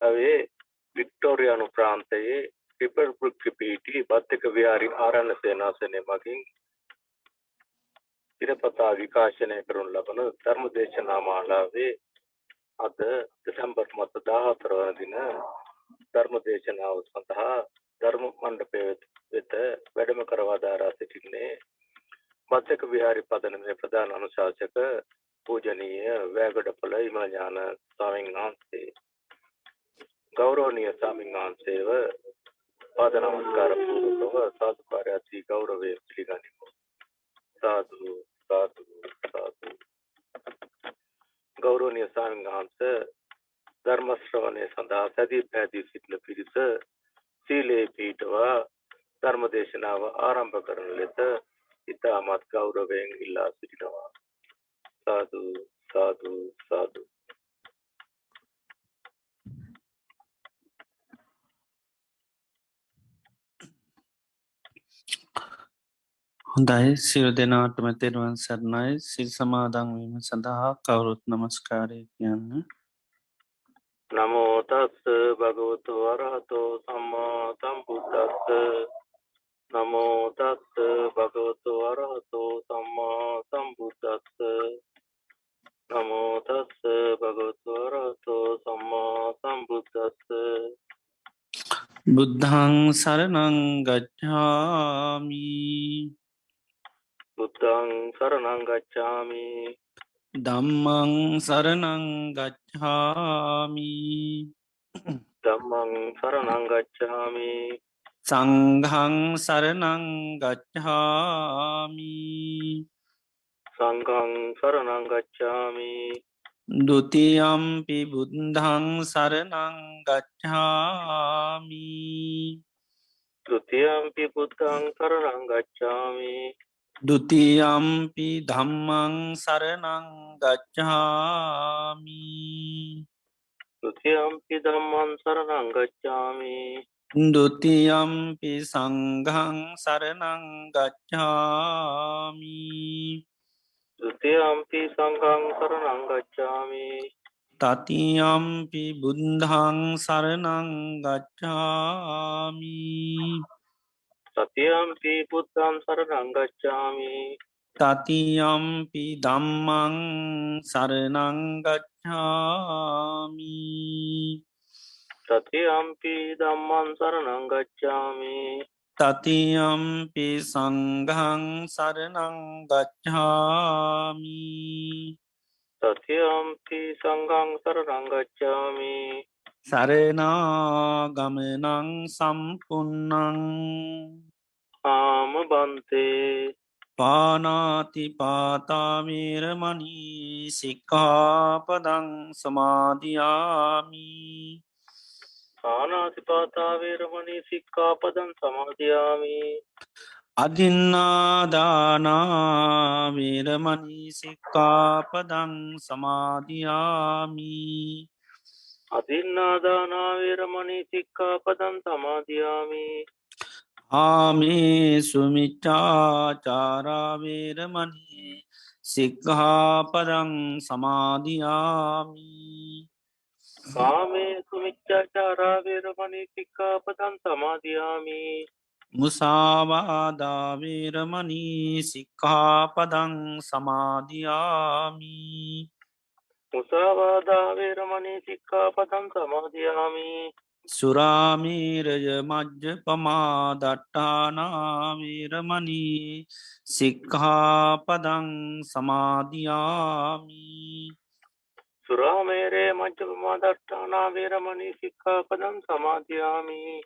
අවේ වික්ටෝරියානු ප්‍රාන්තයේ ටිබර්බ්‍රුක් පිහිටි බත්තක විහාරි ආරණ්‍ය සේනාසනය මගින් ඉරපතා විකාශනය කරනු ලබන ධර්ම දේශනා මාලාවේ අද දෙසැම්බර් මාස 14 වන දින ධර්ම දේශනාව සඳහා ධර්ම මණ්ඩපය වෙත වැඩම කරවදාරා සිටින්නේ බත්තක විහාරි පදනමේ ප්‍රධාන අනුශාසක පූජනීය වැගඩපොළ ඉමඥාන ස්වාමීන් වහන්සේ. ගෞරවනීය ස්වාමීන් වහන්සේව පාද නමස්කාර පූර්වකව සාදුකාරයදී ගෞරවයෙන් පිළිගනිමු. සාදු සාදු සාදු. ගෞරවනීය ස්වාමීන් වහන්සේ ධර්ම ශ්‍රවණය සඳහා සැදී පැහැදී සිටින පිරිස සීලේ පිහිටවා ධර්ම දේශනාව ආරම්භ කරන ලෙස ඉතාමත් ගෞරවයෙන් ඉල්ලා සිටිනවා. සාදු සාදු සාදු. හොඳයි සියලු දෙනාටම තෙරුවන් සරණයි. සිල් සමාදන් වීම සඳහා කවුරුත් නමස්කාරය කියන්න. නමෝ තස්ස භගවතු වරහතෝ සම්මා සම්බුද්දස්ස. නමෝ තස්ස භගවතු වරහතෝ සම්මා සම්බුද්දස්ස. නමෝ තස්ස භගවතු වරහතෝ සම්මා සම්බුද්දස්ස. බුද්ධං සරණං ගච්ඡාමි. බුද්ධං සරණං ගච්ඡාමි. ධම්මං සරණං ගච්ඡාමි. ධම්මං සරණං ගච්ඡාමි. සංඝං සරණං ගච්ඡාමි. සංඝං සරණං ගච්ඡාමි. ဒ ුතියම්පි බුද්ධං සරණං ගච්ඡාමි. ဒ ුතියම්පි බුද්ධං සරණං ගච්ඡාමි. ဒ ුතියම්පි ධම්මං සරණං ගච්ඡාමි. ဒ ුතියම්පි ධම්මං සරණං ගච්ඡාමි. ဒ ුතියම්පි සංඝං සරණං ගච්ඡාමි. ဒ ුතියම්පි සංඝං සරණං ගච්ඡාමි. තතියම්පි බුද්ධං සරණං ගච්ඡාමි. සතියම්පි බුද්ධං සරණං ගච්ඡාමි. තතියම්පි ධම්මං සරණං ගච්ඡාමි. සතියම්පි ධම්මං සරණං ගච්ඡාමි. තතියම්පි සංඝං සරණං ගච්ඡාමි. සතියම්පි සංඝං සරණං ගච්ඡාමි. සරණාගමනං සම්පුන්නං ආම බන්තේ පානාතිපාතාවේරමණී සික්ඛාපදං සමාදියාමි. පාණාතිපාතා වේරමණී සික්ඛාපදං සමාදියාමි. අදින්නාදානා වේරමණී සික්ඛාපදං සමාදියාමි. අදින්නාදානා වේරමණී සික්ඛාපදං සමාදියාමි. ආමේ සුමිච්ඡාචාරා වේරමණී සික්ඛාපදං සමාදියාමි. කාමේසු මිච්ඡාචාරා වේරමණී සික්ඛාපදං සමාදියාමි. මුසාවාදා වේරමණී සික්ඛාපදං සමාදියාමි. මුසාවාදා වේරමණී සික්ඛාපදං සමාදියාමි. සුරාමේරය මජ්ජපමා දට්ඨානා වේරමණී සික්ඛාපදං සමාදියාමි. සුරාමේරේ මජ්ජපමා දට්ඨානා වේරමණී සික්ඛාපදං සමාදියාමි.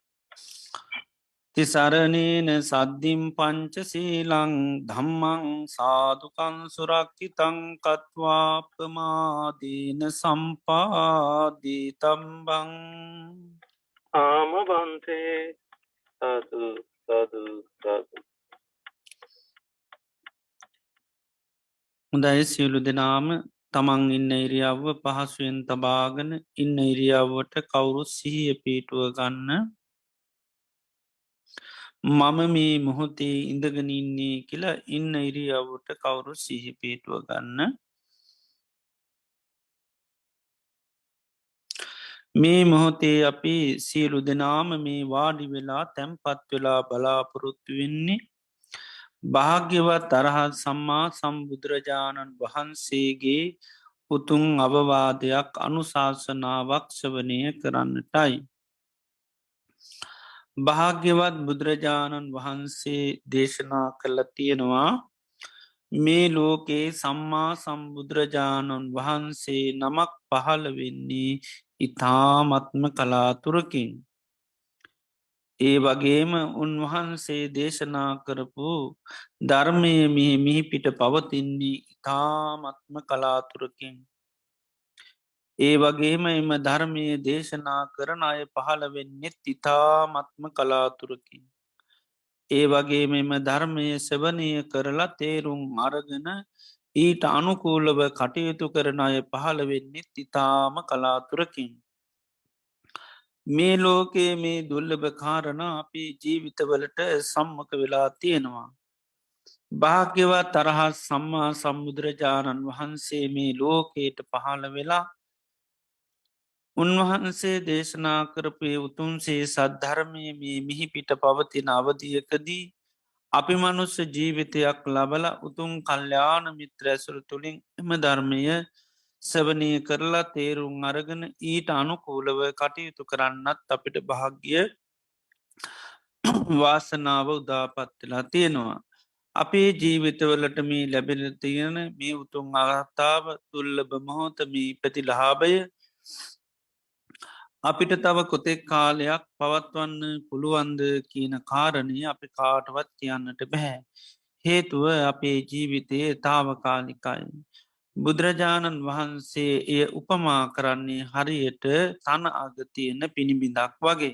තිසරණේන සද්ධිම් පංච සීලං ධම්මං සාදුකං සුරක්ෂිතං කତ୍වා ප්‍රමාදේන සම්පාදී තම්බං. ආම බන්තේ සතු සතු සතු. හොඳයි සියලු දෙනාම තමන් ඉන්න ඉරියව්ව පහසුවෙන් තබාගෙන ඉන්න ඉරියව්වට කවුරුත් සිහිය පිටුව ගන්න. මම මේ මොහොතේ ඉඳගෙන ඉන්නේ කියලා ඉන්න ඉරියව්වට කවුරු සිහි පිටුව ගන්න. මේ මොහොතේ අපි සියලු දෙනාම මේ වාඩි වෙලා තැම්පත් වෙලා බලාපොරොත්තු වෙන්නේ භාග්‍යවත් අරහත් සම්මා සම්බුදුරජාණන් වහන්සේගේ උතුන් අවවාදයක් අනුශාසනාවක් ශ්‍රවනය කරන්නටයි. භාග්‍යවත් බුදුරජාණන් වහන්සේ දේශනා කළ තියෙනවා මේ ලෝකේ සම්මා සම්බුදුරජාණන් වහන්සේ නමක් පහළ වෙන්නේ ඉතාමත්ම කලාතුරකින්. ඒ වගේම උන්වහන්සේ දේශනා කරපු ධර්මය මිහි පිට පවතින්නේ ඉතාමත්ම කලාතුරකින්. ඒ වගේම එම ධර්මය දේශනා කරන අය පහළ වෙන්නෙත් ඉතාමත්ම කලාතුරකින්. ඒ වගේ මෙම ධර්මය සවනය කරලා තේරුම් අරගෙන ඊට අනුකූලව කටයුතු කරන අය පහළ වෙන්නෙත් ඉතාම කලාතුරකින්. මේ ලෝකයේ මේ දුල්ලභ කාරණ අපි ජීවිතවලට සම්මක වෙලා තියෙනවා. භාග්‍යවත් තරහත් සම්මා සම්බුදුරජාණන් වහන්සේ මේ ලෝකයට පහළ වෙලා උන්වහන්සේ දේශනා කරපේ උතුන්සේ සද්ධර්මය මේ මිහි පිට පවතින අවධියකදී අපි මනුස්ස ජීවිතයක් ලබල උතුම් කල්්‍යාන මිත්‍ර ඇසුරු තුළින් එම ධර්මය සවනය කරලා තේරුම් අරගෙන ඊට අනුකූලව කටයුතු කරන්නත් අපිට භාග්‍ය වාසනාව උදාපත්වෙලා තියෙනවා. අපේ ජීවිතවලට මේ ලැබෙන තියෙන මේ උතුම් අවස්ථාව තුල්ලබ මොහොතමී පැති ලහාබය අපිට තව කොතෙක් කාලයක් පවත්වන්න පුළුවන්ද කියන කාරණය අපි කාටවත් කියන්නට බැහැ. හේතුව අපේ ජීවිතයේ තාවකාලිකයි. බුදුරජාණන් වහන්සේ එය උපමා කරන්නේ හරියට තන අගතියන පිණිබිඳක් වගේ.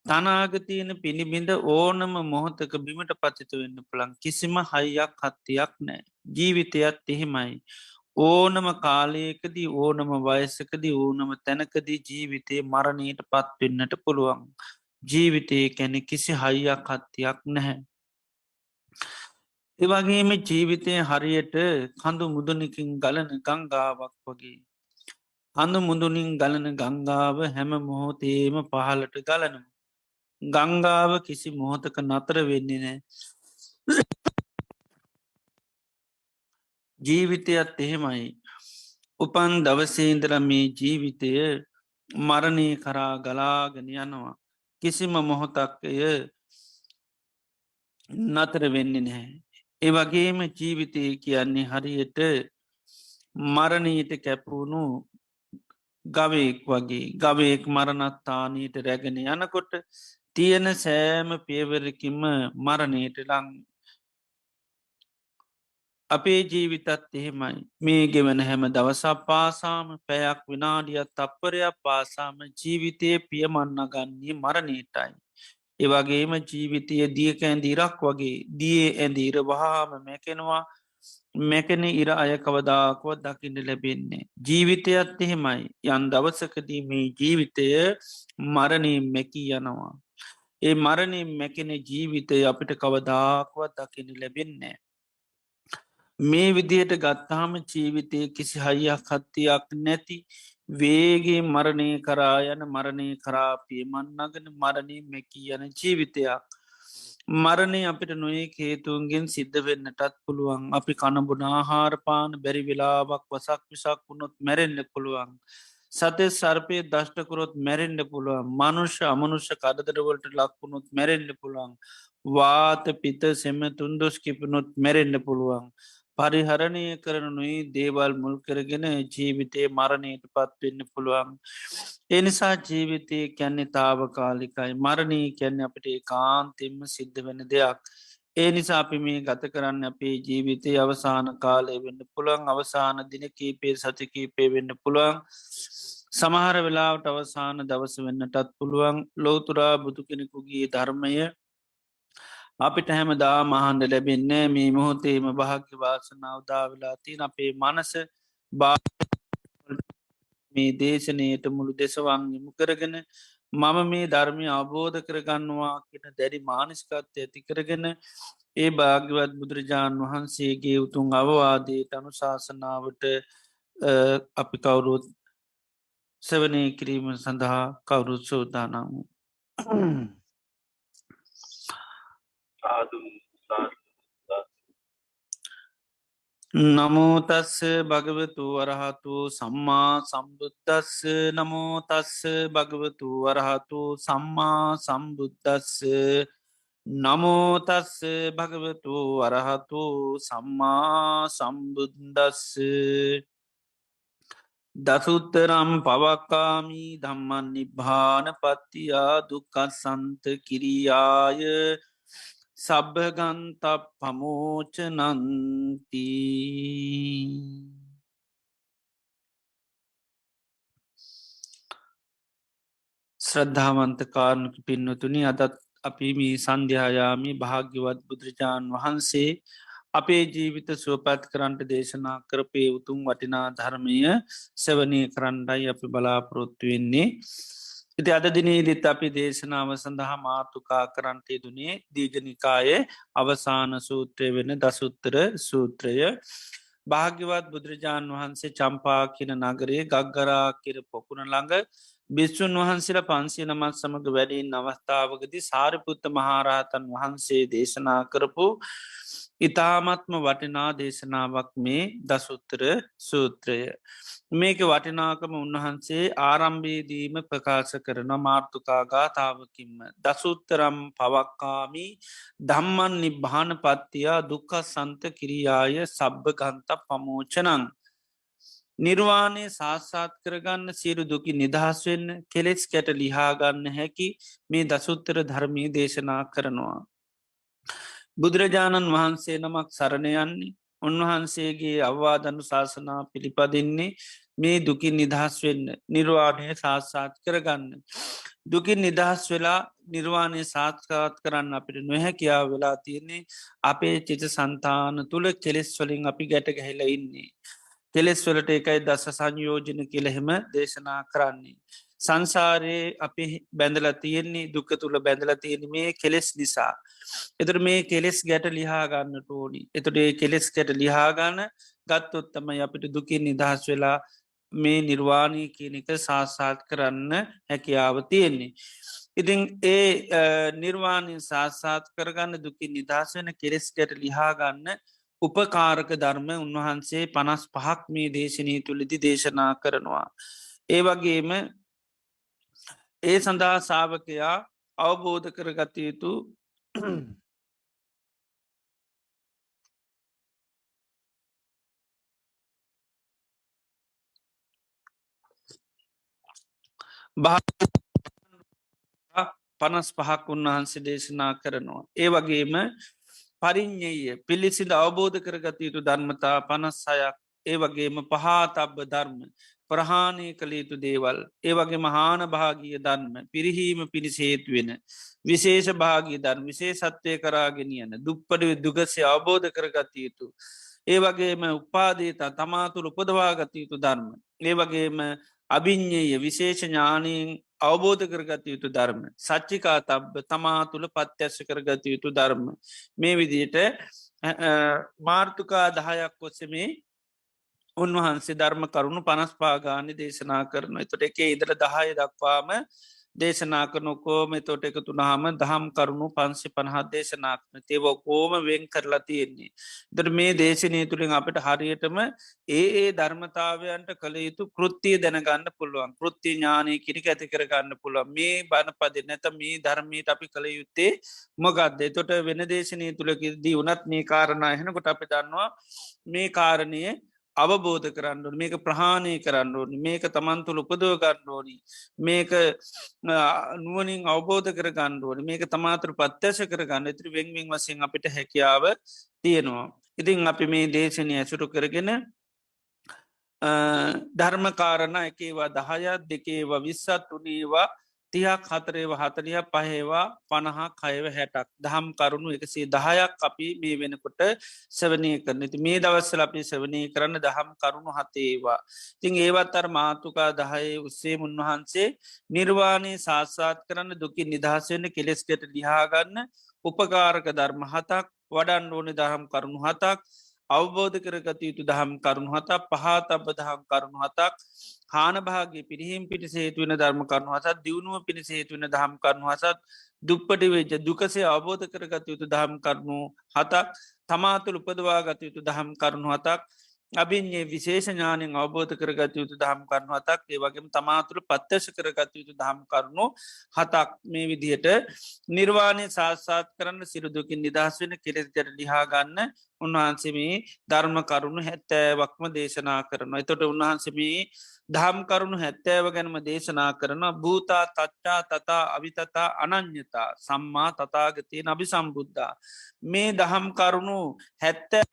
තනාගතියන පිණිබිඳ ඕනම මොහොතක බිමට පතිත වෙන්න පුළන් කිසිම හයියක් හත්තියක් නෑ. ජීවිතයත් එහෙමයි. ඕනම කාලයකදී ඕනම වයසකදී ඕනම තැනකදී ජීවිතයේ මරණයට පත්වෙන්නට පුළුවන්. ජීවිතය කැනෙ කිසි හයියක් හත්තියක් නැහැ. එවගේම ජීවිතය හරියට කඳු මුදුනකින් ගලන ගංගාවක් වගේ. කඳු මුදුනින් ගලන ගංගාව හැම මොහොතේම පහලට ගලනු. ගංගාව කිසි මොහොතක නතර වෙන්නේ නෑ. ජීවිතයත් එහෙමයි. උපන් දවසේන්දර මේ ජීවිතය මරණය කරා ගලාගෙන යනවා. කිසිම මොහොතක්ය නතර වෙන්නේ නැහැ. ඒවගේම ජීවිතය කියන්නේ හරියට මරණීට කැපවුණු ගවයෙක් වගේ ගවයෙක් මරණත්තානීට රැගෙන යනකොට තියෙන සෑම පියවරකින්ම මරණයට ලං අපේ ජීවිතත් එහෙමයි මේ ගෙවන හැම දවසක් පාසාම පැයක් විනාඩියත් තප්පරයක් පාසාම ජීවිතය පියමන්න ගන්නේ මරණීටයි. ඒවගේම ජීවිතය දියක ඇඳීරක් වගේ දිය ඇඳීර වහාම මැකෙනවා මැකෙන ඉර අය කවදාකුවත් දකින්න ලැබෙන්නේ. ජීවිතයත් එහෙමයි යන් දවසකදී මේ ජීවිතය මරණී මැකී යනවා. ඒ මරණින් මැකෙන ජීවිතය අපිට කවදාකුවත් දකින්න ලැබෙන්නේ. මේ විදියට ගත්තාම ජීවිතය කිසි හයියක් හත්තියක් නැති වේගේ මරණය කරා යන මරණය කරාපිය මන්නගෙන මරණය මැකී යන ජීවිතයක්. මරණය අපිට නොඒ හේතුන්ගෙන් සිද්ධ වෙන්නටත් පුළුවන් අපි කණබුන ආහාරපාන බැරි වෙලාවක් වසක් විසක් වුණොත් මැරෙන්න්න පුළුවන්. සතය සර්පය දෂ්ටකරොත් මැරෙන්ඩ පුළුවන් මනුෂ්‍ය අමනුෂ්‍ය කදදරවලට ලක්වුණොත් මැරෙන්ඩ පුළුවන්. වාත පිත සෙම තුන්දොස් කිපනොත් මැරෙන්ඩ පුළුවන්. පරිහරණය කරනුයි දේවල් මුල් කරගෙන ජීවිතය මරණයට පත්වෙන්න පුළුවන්. එනිසා ජීවිතය කැන්නේ තාවකාලිකයි මරණී කැන්න අපට කාන්තෙම සිද්ධ වෙන දෙයක්. ඒ නිසා අපි මේ ගත කරන්න අපේ ජීවිතය අවසාන කාලය වෙන්න පුළන් අවසාන දින කීපේ සතිකීපේ වෙන්න පුළුවන්. සමහර වෙලාවට අවසාන දවස වෙන්නටත් පුළුවන් ලෝතුරා බුදු කෙනෙකුගේ ධර්මය අපිට හැම දා මහන්ඩ ලැබෙන්නේ මේ මොහොතේම භාග්‍ය වාසනාවදා වෙලාතින් අපේ මනස මේ දේශනයට මුළු දෙසවංගමු කරගෙන මම මේ ධර්මය අවබෝධ කරගන්නවා කියෙන දැඩි මානස්කත්ය ඇති කරගෙන ඒ භාග්‍යවත් බුදුරජාණන් වහන්සේගේ උතුන් අවවාදයට අනුශාසනාවට අපි කවුරුත් සවනය කිරීම සඳහා කවුරුත් සූදානම්. සාදු සාදු සාදු. නමෝතස්ස භගවතු වරහතු සම්මා සම්බුද්ධස්ස නමෝතස්ස භගවතු වරහතු සම්මා සම්බුද්ධස්ස නමෝතස්ස භගවතු වරහතු සම්මා සම්බුද්දස්ස දසුත්තරම් පවක්කාමී ධම්මන් නිබ්භාන පත්තියා දුකසන්ත කිරියාය සබභගන්ත පමෝච නන්ති. ශ්‍රද්ධාවන්ත කාරණක පින්නතුනි අදත් අපි මේ සන්ධ්‍යායාමි භාග්‍යවත් බුදුරජාණන් වහන්සේ අපේ ජීවිත සුවපත් කරන්ට දේශනා කරපේ උතුම් වටිනා ධර්මය සෙවනය කරන්නයි අපි බලාපොරොත්තු වෙන්නේ. ඉති අද දිනේදිත් අපි දේශනාව සඳහා මාතුකා කරන්ටේ දුනේ දීගනිකායේ අවසාන සූත්‍රය වෙන දසුත්තර සූත්‍රය. භාග්‍යවත් බුදුරජාණන් වහන්සේ චම්පා කියන නගරේ ගග්ගරා කියර පොකුණ ළඟ බිස්සුන් වහන්සේලා 500 නමත් සමඟ වැඩින් අවස්ථාවකදී සාරිපුත්ත මහරහතන් වහන්සේ දේශනා කරපු ඉතාමත්ම වටිනා දේශනාවක් මේ දසුත්තර සූත්‍රය. මේක වටිනාකම උන්වහන්සේ ආරම්භේදීම ප්‍රකාශ කරන මාර්ථකා ගාථාවකින්ම දසුත්තරම් පවක්කාමී ධම්මන් නිබ්භාන පත්තියා දුක්ක සන්ත කිරියාය සබ්භගන්ත පමෝචනං. නිර්වාණය සාස්සාත් කරගන්න සියලු දුකි නිදහස් වෙන්න කෙලෙස් කැට ලිහාගන්න හැකි මේ දසුත්තර ධර්මී දේශනා කරනවා. බුදුරජාණන් වහන්සේ නමක් සරණයන්නේ උන්වහන්සේගේ අවවාදනු ශාසනා පිළිපදින්නේ මේ දුකින් නිදහස් වෙන්න නිර්වාණය සාස්සාත් කරගන්න. දුකින් නිදහස් වෙලා නිර්වාණය සාත්කාත් කරන්න අපිට නොහැකියාව වෙලා තියන්නේ අපේ චිත සන්තාන තුළ කෙලෙස් වලින් අපි ගැට ගැහිල ඉන්නේ. කෙලෙස් වලට එකයි දස සංයෝජන කියලහෙම දේශනා කරන්නේ. සංසාරයේ අපි බැඳල තියෙන්නේ දුක තුළ බැඳල තියෙන මේ කෙලෙස් නිසා. එතුර මේ කෙලෙස් ගැට ලිහාගන්න ටෝනි. එතුටේ කෙලෙස් ගැට ලිහාගන්න ගත්තොත්තම අපිට දුකින් නිදහස් වෙලා මේ නිර්වාණී කියනක සාසාත් කරන්න හැකියාව තියෙන්නේ. ඉතිං ඒ නිර්වාණය සාසාත් කරගන්න දුකින් නිදහස් වෙන කෙලෙස් ගැට ලිහාගන්න උපකාරක ධර්ම උන්වහන්සේ 55ක් මේ දේශනී තුළදි දේශනා කරනවා. ඒ වගේම ඒ සඳහා සාාවකයා අවබෝධ කරගත යුතු පනස් පහක් උන්වහන්සේ දේශනා කරනවා. ඒ වගේම පරිින්්ඥය පිළිසිඳ අවබෝධ කරගත යුතු ධර්මතා 56ක් ඒ වගේම පහතබ්බ ධර්ම ප්‍රහාණය කළ යුතු දේවල් ඒ වගේ මහාන භාගිය ධර්ම පිරිහීම පිණිසේතු වෙන විශේෂ භාගී ධර්ම විසේ සත්වය කරාගෙනියන දුප්පඩ දුගසේ අවබෝධ කරගත යුතු. ඒ වගේම උපාදේතා තමාතුළ උපදවාගත යුතු ධර්ම. ඒ වගේම අභිඤ්ඥය විශේෂ ඥානයෙන් අවබෝධ කරගත යුතු ධර්ම. සච්චිකා තබ්බ තමා තුළ පත්‍යශ කරගත යුතු ධර්ම. මේ විදියට මාර්ථකා 10ක් ඔස්සමේ උන්වහන්සේ ධර්ම කරුණු 55 දේශනා කරන. එතොට එක ඉදර 10 දක්වාම දේශනා කරනකෝම තොට එකතු නාම දහම් කරුණු 550 දේශනාක්න තේව කෝම වෙන් කරලා තියෙන්නේ. දර මේ දේශනය තුළින් අපට හරියටම ඒ ධර්මතාවයන්ට කළ යුතු කෘත්තිය දැනගන්න පුළුවන් කෘත්ති ඥානය කිරික ඇති කරගන්න පුළුව මේ බණ පදි නැත මේ ධර්මයට අපි කළ යුත්තේ මොගක්ද තොට වෙන දේශනය තුළකිදී වනත් මේ කාරණා එහෙනකොට අපි දන්නවා මේ කාරණය අවබෝධ කරන්න ඕනි මේක ප්‍රහාණය කරන්න ඕනි මේක තමන් තුළ උපදව ගන්න ඕනි මේක නුවනින් අවබෝධ කර ගන්න ඕනි මේක තමාතුර පත්්‍යශ කරගන්න ඉතිරි වෙන්වෙන් වසයෙන් අපිට හැකියාව තියෙනවා. ඉතින් අපි මේ දේශනය ඇසුරු කරගෙන ධර්මකාරණ එකේවා 10ක් දෙකේවා 20ත් උනේවා 30ක් 4 40 50 60 දහම් කරුණු 110ක් අපි මේ වෙනකොට සෙවනය කරන ති මේ දවස්සල අපි සෙවනය කරන්න දහම් කරුණු හතේවා. තිං ඒවත් අර මාතුකා 10 උස්සේ උන්වහන්සේ නිර්වාණය සාස්සාත් කරන්න දුකින් නිදහසවෙන්න කෙලෙස්කට ලිහාගන්න උපකාරක ධර්ම හතක් වඩන් ඕන දහම් කරුණු හතක් අවබෝධ කරගත යුතු දහම් කරුණු හතක් පහතබ දහම් කරුණු හතක් හානභාගේ පිරිහිම් පිටි සේතුවන ධර්ම කරුණු හසත් දියුණුව පිණි සේතුවන දහම් කරුණු හසත් දුප්පටි වෙච්ච දුකසේ අවබෝධ කරගත යුතු දහම් කරුණු හතක් තමාතුළ උපදවා ගත යුතු දහම් කරුණු හතක් අභින්යේ විශේෂඥානයෙන් අවබෝධ කරගත යුතු දහම් කරුණු හතක් ඒ වගේම තමාතුළ පත්්‍යශ කරගත යුතු දහම් කරුණු හතක් මේ විදිහට නිර්වාණය සාත්සාත් කරන්න සිරුදුකින් නිදහස් වෙන කෙරෙස්ජට ලිහාගන්න උන්වහන්සේමේ ධර්ම කරුණු හැත්තෑවක්ම දේශනා කරන. එතොට උන්වහන්සේමේ දහම් කරුණු හැත්තෑව ගැනම දේශනා කරන භූතා තච්චා තතා අවිතතා අනං්‍යතා සම්මා තතාගතය නබි සම්බුද්ධා. මේ දහම් කරුණු හැත්තෑ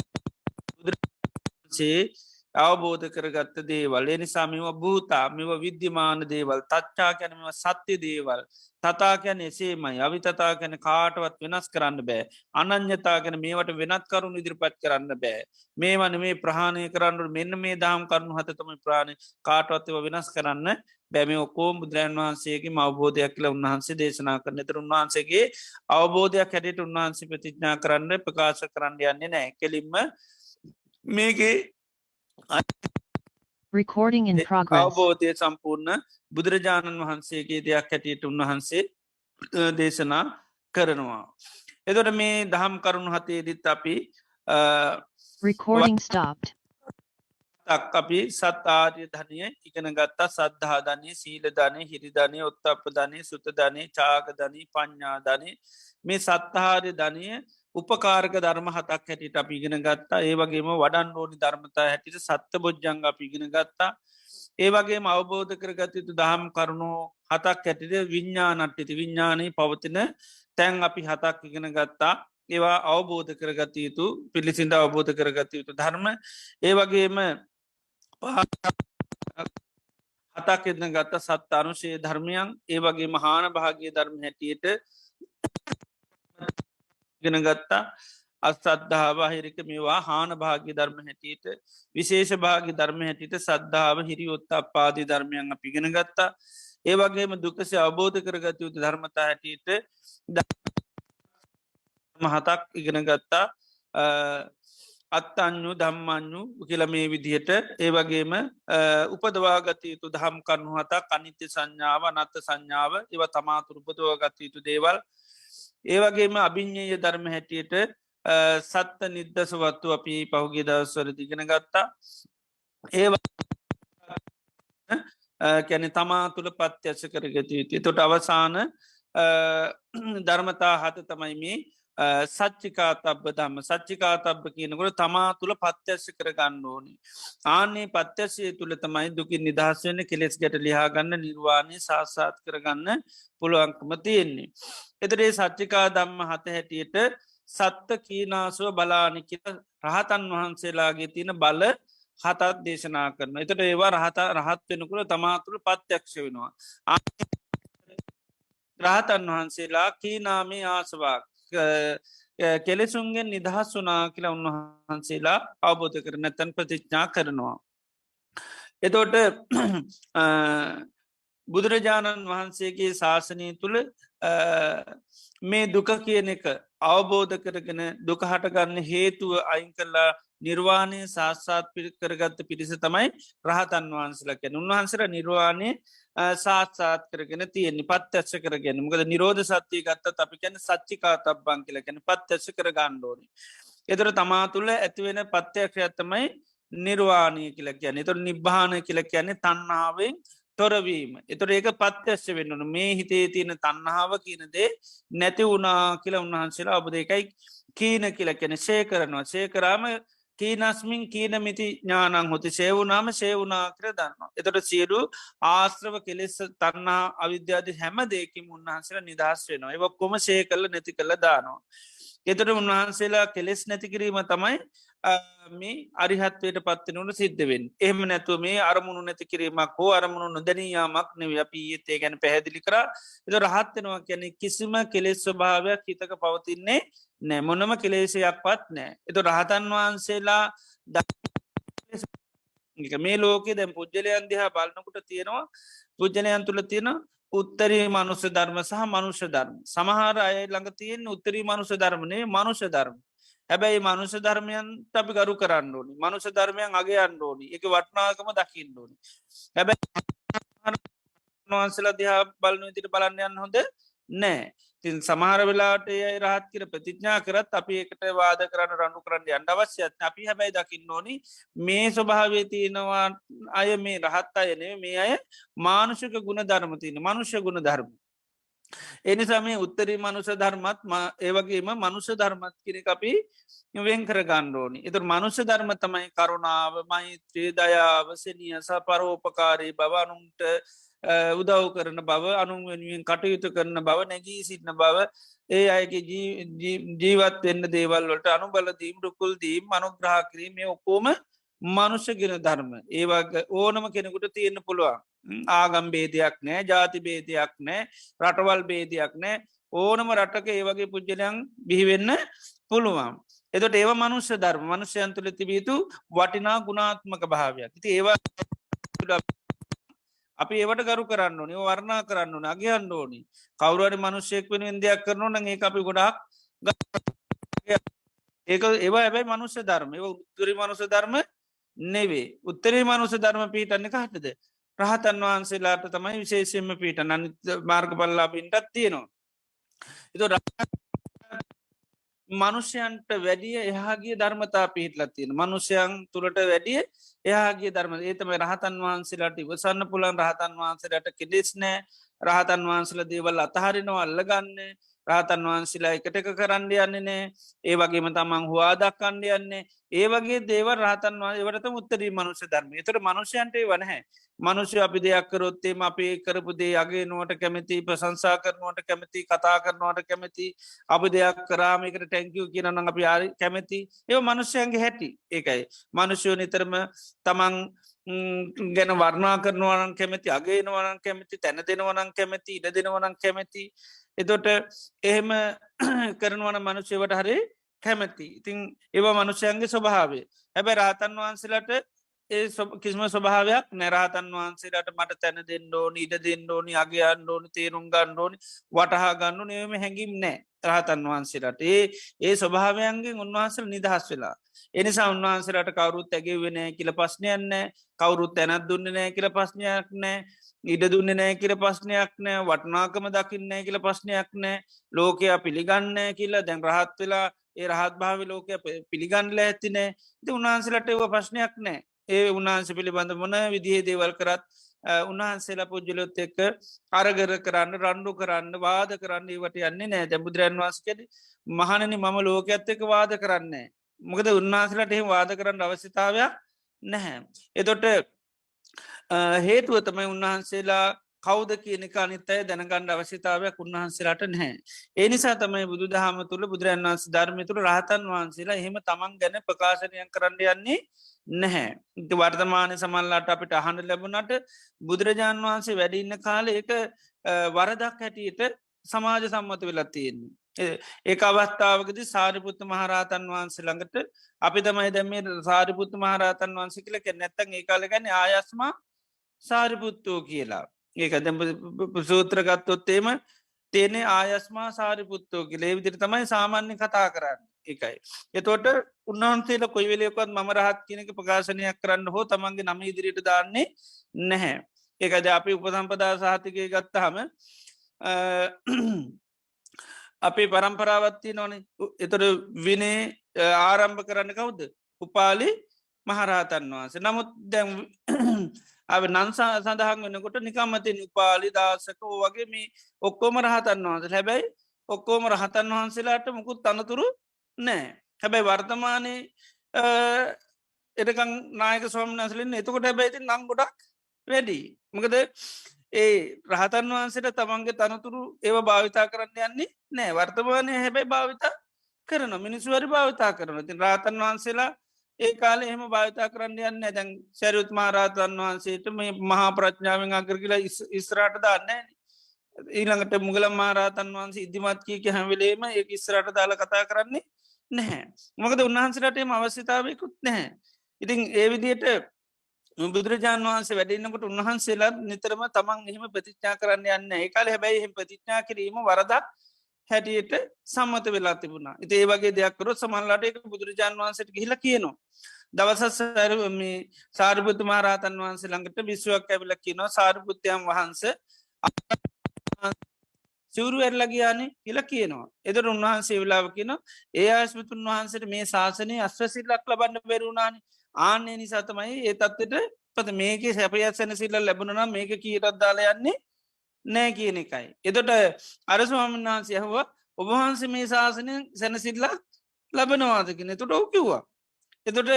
අවබෝධ කරගත්ත දේවල් එනිසා මෙව භූතා මෙව විද්‍යමාන දේවල් තච්චා කැනම සත්‍ය දේවල් තතා කැන එසේමයි අවිතතා කැන කාටවත් වෙනස් කරන්න බෑ අනං්‍යතා ගැන මේවට වෙනත් කරුණු ඉදිරිපත් කරන්න බෑ මේ වන මේ ප්‍රහණය කරන්නු මෙන්න මේ දහම් කරුණු හතතම ප්‍රාණ කාටවත්ව වෙනස් කරන්න බැම ඔකෝ බුදුරන් වහන්සේගේ අවබෝධයක් කියල උන්වහන්සේ දේශනා කරන තර උන්වහන්සේගේ අවබෝධයක් හැඩට උන්වහන්සේ ප්‍රතිඥා කරන්න ප්‍රකාශ කරන්න යන්නේ නෑ කෙලින්ම මේගේ Recording in progress. අවබෝධය සම්පූර්ණ බුදුරජාණන් වහන්සේගේ දෙයක් හැටියට උන්වහන්සේ දේශනා කරනවා. එදොට මේ දහම් කරුණු හතේදිත් අපි Recording stopped. අපි සත් ආර්ය ධනය ඉගෙන ගත්තා සද්ධාධනය සීලධනය හිරිධනය ඔත්තපධනය සුතධනය චාගධනී පඤ්ඥාධනය මේ සත්හාරය ධනය උපකාරක ධර්ම හතක් හැටිට අපි ඉගෙන ගත්තා ඒ වගේම වඩන් ඕනි ධර්මතා හැටිට සත්ත බොජ්ජංග අපි ඉගෙන ගත්තා ඒ වගේ අවබෝධ කරගත යුතු දහම් කරුණු හතක් හැටිට විඤ්ඥානට්ටිති විඤ්ඥානී පවතින තැන් අපි හතක් ඉගෙන ගත්තා ඒවා අවබෝධ කරගත යුතු පිළිසිඳ අවබෝධ කරගත යුතු ධර්ම ඒ වගේම හතක් එදන ගත්ත සත් අනුශය ධර්මයන් ඒ වගේ මහාන භාගය ධර්ම හැටියට ගෙන ගත්තා අස්සද්ධාව හිරික මේවා හාන භාග්‍ය ධර්ම හැටියට විශේෂ භාගි ධර්ම හැටියට සද්ධාව හිරි ඔත්තා පාදී ධර්මයන් පිගෙන ගත්තා ඒ වගේම දුකසේ අවබෝධ කරගත යුතු ධර්මතා හැටියට මහතක් ඉගෙන ගත්තා අත්තන්නු දම්මන්නු කියල මේ විදිහට ඒ වගේම උපදවාගත යුතු දහම් කරුණු හතා කනිත්‍ය සංඥාව නත්ත සංඥාව ඒව තමාතුර උපදවාගත යුතු දේවල් ඒවගේම අභිඤ්ඥය ධර්ම හැටියට සත්ත නිර්දසවත්තු අපි පහුගේ දවස්වර දිගෙන ගත්තා ඒ කැනෙ තමා තුළ පත්්‍යස කරගත යුතු තොට අවසාන ධර්මතා හත තමයි මේ සච්චිකා තබ්බ දම්ම සච්චිකා තබ්බ කියනකොට තමා තුළ පත්්‍යශ කරගන්න ඕනේ ආනේ පත්්‍යශය තුළ තමයි දුකින් නිදහස්වන්න කෙලෙස් ගැට ලිහාගන්න නිර්වාණය සාසාත් කරගන්න පුළුවන්කම තියෙන්නේ. එතරේ සච්චිකා දම්ම හත හැටියට සත්ත කීනාසුව බලානිකිත රහතන් වහන්සේලාගේ තියෙන බල හතත් දේශනා කරන. එතට ඒවා රහත් වෙනකුළ තමාතුළ පත්්‍යක්ෂ වෙනවා. රහතන් වහන්සේලා කීනාමේ ආසවාක් කෙලෙසුන්ගෙන් නිදහස් වනා කියලා උන්වහන්සේලා අවබෝධ කරන තැන් ප්‍රතිඥා කරනවා. එතෝට බුදුරජාණන් වහන්සේගේ ශාසනය තුළ මේ දුක කියන එක අවබෝධ කරගෙන දුක හටගන්න හේතුව අයින් කරලා නිර්වාණය සාස්සාත් කරගත්ත පිරිස තමයි රහතන් වහන්සලා කැන උන්වහන්සර නිර්වාණය සාත්සාත් කරගෙන තියෙන්නේ පත්්‍යච්ච කරගෙන මොකද නිරෝධ සත්‍යය ගත්ත අපි කැන සච්චිකා තබ්බං කියල කැන පත්්‍යච්ච කර ගණ්ඩෝනි. එතර තමා තුළ ඇතිවෙන පත්්‍යක්ෂයත්තමයි නිර්වාණය කියල කියන එතුර නිබ්භාන කියල කියන්නේ තන්නාවෙන් තොරවීම. එතුර ඒක පත්්‍යශ්‍ය වෙන්නනු මේ හිතේ තියෙන තන්නාව කියනදේ නැති වුණා කියලා උන්වහන්සේලා ඔබ දෙකයි කීන කියල කැන ශය කරනවා ශයකරාම කීනස්මින් කීනමිති ඥානං හොති සේවුනාම සේවුනා කර දන්නවා. එතොට සියලු ආශ්‍රව කෙලෙස් තන්නා අවිද්‍යාද හැම දෙකින් උන්වහන්සේලා නිදහස් වෙනවා. එවක්කොම ශය කල නැති කළ දානවා. එතට උන්වහන්සේලා කෙලෙස් නැතිකිරීම තමයි මේ අරිහත්වයට පත්වනට සිද්ධවෙන් එහම නැතුව මේ අරමුණු නැති කිරීමක් හෝ අරමුණු නොදැනයාමක් නෙව අපි ඒතේ ගැන පැහැදිලි කර එද රහත්වෙනවා කියැනෙ කිසිම කෙලෙස් ස්වභාවයක් හිතක පවතින්නේ නෑ මොනම කෙලේශයක් පත් නෑ එතු රහතන් වහන්සේලා මේ ලෝකෙ දැම් පුද්ජලයන් දිහා බලන්නකුට තියෙනවා පුද්ජලයන් තුළ තියෙන උත්තරී මනුෂ ධර්ම සහ මනුෂ ධර්ම සමහර අය ළඟ තියෙන් උත්තරී මනුෂ ධර්මණය මනුෂ ධර්ම හැබැයි මනුෂ්‍ය ධර්මයන් අපි ගරු කරන්න ඕනි මනුෂ්‍ය ධර්මයන් අගේ අන්න ඕනි එක වටනාකම දකින්න ඕනි හැබැයි වහන්සලා දිහා බලන විදිට බලන්න යන්න හොඳ නෑ තින් සමහර වෙලාට රහත් කර ප්‍රතිඥා කරත් අපි එකට වාද කරන්න රණු කරන්න යන්න අවශ්‍යත් අපි හැබැයි දකින්න ඕනි මේ ස්වභාවේ තියෙනවා අය මේ රහත් අයනේ මේ අය මානුෂක ගුණ ධර්මතියන මනුෂ්‍ය ගුණ ධර්ම එනිසා මේ උත්තරී මනුෂ ධර්මත් ඒවගේම මනුෂ ධර්මත් කියෙන අපි වෙන් කර ගණ්ඩෝනි එතුර මනුෂ්‍ය ධර්ම තමයි කරුණාව මෛත්‍රී දයාවසනිය සපරෝපකාරී බවනුන්ට උදව් කරන බව අනුන් වෙනුවෙන් කටයුතු කරන බව නැගී සිටින බව ඒ අයගේ ජීවත් වෙන්න දේවල් වලට අනුබල දීම් රුකුල් දීම් අනුග්‍රහ කිරීම මේ ඔක්කෝම මනුෂ්‍යගෙන ධර්ම ඒවාගේ ඕනම කෙනෙකුට තියෙන්න්න පුළුවන් ආගම් බේදයක් නෑ ජාති බේදයක් නෑ රටවල් බේදයක් නෑ ඕනම රටක ඒවගේ පුද්ජලයන් බිහිවෙන්න පුළුවන් එතොට ඒව මනුෂ්‍ය ධර්ම මනුෂ්‍යයන් තුළ තිබීතු වටිනා ගුණාත්මක භාවයක් ති ඒවා අපි ඒවට ගරු කරන්න ඕනි වර්ණා කරන්න ඕන අගයන්න ඕනි කවරුවරි මනුෂ්‍යයෙක් වෙන ඉන්දයක් කරනු න ඒ අපි ගොඩක් ඒක ඒවා ඇබැයි මනුෂ්‍ය ධර්ම ඒ උත්තරි මනුෂ ධර්ම නෙවේ උත්තරේ මනුෂ ධර්ම පීටන්න කහටද රහතන් වහන්සේලාට තමයි විශේෂයෙන්ම පීට නනි මාර්ග පල්ලා පින්ටත් තියෙනවා එතු මනුෂ්‍යයන්ට වැඩිය එහාගේ ධර්මතා පිහිටලත් තියෙන මනුෂ්‍යයන් තුළට වැඩිය එයාගේ ධර්ම ඒතම රහතන් වහන්සේලාට ඉවසන්න පුළන් රහතන් වහන්සේලාට කෙඩෙස් නෑ රහතන් වහන්සල දේවල් අතහරිනවා අල්ලගන්නේ රහතන් වහන්සේලා එකට එක කරන්න යන්නේ නෑ ඒ වගේම තමන් හවාදක් කණ්ඩ යන්නේ ඒ වගේ දේව රහතන් ඒවට උත්තරී මනුෂ්‍ය ධර්ම තර මනුෂ්‍යයන්ටේ වනහැ මනුෂ්‍ය අපි දෙයක් කරොත්තේම අපේ කරපු දේ අගේ නුවට කැමති ප්‍රසංසා කරනුවට කැමති කතා කරනවට කැමති අපි දෙයක් කරාමිකට ටැංකියෝ කියනන අපි ආරි කැමති ඒ මනුෂ්‍යයන්ගේ හැටි ඒකයි මනුෂ්‍යයෝ නිතරම තමන් ගැන වර්ණා කරනවනන් කැමති අගේ නවනන් කැමති තැන දෙනවනන් කැමති ඉඩ දෙනවනන් කැමති එතොට එහෙම කරනවන මනුෂ්‍යවට හරි කැමැති ඉතිං ඒවා මනුෂ්‍යයන්ගේ ස්වභාවේ හැබැ රාතන් වහන්සේලට ඒ කිසිම ස්වභාවයක් නැරහතන් වහන්සේලට මට තැන දෙන්න ඕනි ඉඩ දෙන්න ඕනි අගේයන් ඕනි තේරුම් ගන්න ඕනි වටහා ගන්නු නේම හැඟිම් නෑ රහතන් වහන්සේලට ඒ ස්වභාවයන්ගේ උන්වහන්සල නිදහස් වෙලා එනිසා උන්වහන්සේලට කවරුත් ඇගේ වෙනෑ කියල පස්්නයන්න කවරුත් තැනත් දුන්න නෑ කියල පස්්නයක් නෑ ඉඩ දුන්න නෑ කියල පස්්නයක් නෑ වටනාකම දකින්නෑ කියල පස්්නයක් නෑ ලෝකයා පිළිගන්න කියලා දැන් රහත් වෙලා ඒ රහත් භාව ලෝකය පිළිගන්නල ඇතිනෑ ද උන්වහන්සේලට ඒව ප්‍රශ්නයක් නෑ ඒ උන්වහන්ස පිළිබඳ මොන විදිහේ දේවල් කරත් උන්වහන්සේලා පුද්ජලොත් එක්ක අරගර කරන්න රණ්ඩු කරන්න වාද කරන්න ඒවට යන්නේ නෑ දැ බුදුරන් වස්කෙද මහනනි මම ලෝකඇත් එක වාද කරන්නේ මොකද උන්වහන්සලට එහෙම වාද කරන්න අවශ්‍යතාවයක් නැහැ එතොට හේතුව තමයි උන්වහන්සේලා කෞද කියනක අනිත්තය දැනගණ්ඩ අවශ්‍යතාවයක් උන්වහන්සේලාට නැහැ. ඒ නිසා තමයි බුදු දහම තුළ බුදුරන් වන්ස ධර්මය තුළ රහතන් වහන්සේලා එහෙම තමන් ගැන ප්‍රකාශනයන් කරන්න යන්නේ නැහැ. වර්තමානය සමල්ලාට අපිට අහන්න ලැබුණට බුදුරජාණන් වහන්සේ වැඩඉන්න කාල එක වරදක් හැටියට සමාජ සම්මත වෙලා තියෙන්නේ. ඒ අවස්ථාවකද සාරිපුත්ත මහරහතන් වහන්සේ ළඟට අපි තමයි දැම සාරිපුත්ත මහරහතන් වහන්සේ කියලක නැත්තන් ඒ කාලගැන ආයස්මා සාරිපුත්තෝ කියලා. ඒක දැ සූත්‍රගත්තොත්තේම තේනේ ආයස්මා සාරිපුත්තෝ කියලේ විදිර තමයි සාමාන්‍ය කතා කරන්න එකයි. එතෝට උන්වහන්සේල කොයි වෙලයකොත් මම රහත් කියනක ප්‍රකාශනයක් කරන්න හෝ තමන්ගේ නම ඉදිරියට දාන්නේ නැහැ. ඒකද අපි උපසම්පදා සාහතිකය ගත්තහම අපේ පරම්පරාවත්ති නොනේ එතොට විනේ ආරම්භ කරන්න කවුද උපාලි මහරහතන් වහන්සේ නමුත් දැම් නන්සා සඳහන් වනකොට නිකමතින් උපාලි දාසකෝ වගේ මේ ඔක්කෝම රහතන් වහන්සේ හැබැයි ඔක්කෝම රහතන් වහන්සේලාට මුකුත් තනතුරු නෑ හැබැයි වර්තමානය එටකං නායක ස්වම් නසලින් එතකොට හැබැයිති නම් ගොඩක් වැඩි මකද ඒ රහතන් වහන්සේට තමන්ගේ තනතුරු ඒව භාවිතා කරන්න යන්නේ නෑ වර්තමානය හැබැයි භාවිතා කරන මිනිස්වරි භාවිතා කරන ති රාතන් වහන්සේලා ඒ කාල එහම භාවිතා කරන්න යන්න දැන් සැරුත් මහරහතන් වහන්සේට මේ මහා ප්‍රඥාවෙන් අගර කියලා ඉස්රාට දාන්න ඊළඟට මුගල මහරහතන් වහන්සේ ඉදිමත් කියක හැවිලේම ඒ ඉස්රට දාල කතා කරන්නේ නැහැ මොකද උන්වහන්සේටම අවශ්‍යතාවයකුත් නැහැ ඉතින් ඒ විදියට බුදුරජාණන් වහන්සේ වැඩන්නකට උන්වහන්සේලා නිතරම තමන් එහෙම ප්‍රතිච්ඥා කරන්න යන්න ඒකාල හැබැයි එහම ප්‍රතිච්ඥා කිරීම වරදක් හැටියට සම්මත වෙලා තිබුණා. ඉතින් ඒ වගේ දෙයක් කරොත් සමහරලාට ඒක බුදුරජාණන් වහන්සේට ගිහිලා කියනවා. දවසක් සාරිපුත්ත මහ රහතන් වහන්සේ ළඟට විශ්වයක් ඇවිල්ලා කියනවා සාරිපුත්තයන් වහන්සේ සිවුරු ඇරලා ගියානේ කියලා කියනවා. එතකොට උන්වහන්සේ වෙලාව කියනවා ඒ ආශ්‍රිතුන් වහන්සේට මේ ශාසනයේ අස්වැසිල්ලක් ලබන්න බැරි වුණානේ. ආන්නේ නිසා තමයි ඒ தත්ත්වෙට පත මේකේ සැපයත් සැනසෙල්ල ලැබුණා නම් මේක කීයටත් දාලා යන්නේ නෑ කියන එකයි. එතකොට අර ස්වාමීන් වහන්සේ ඇහුවා ඔබ වහන්සේ මේ ශාසනයෙන් සැනසෙල්ල ලබනවාද කියන. එතකොට ඔව් කිව්වා. එතකොට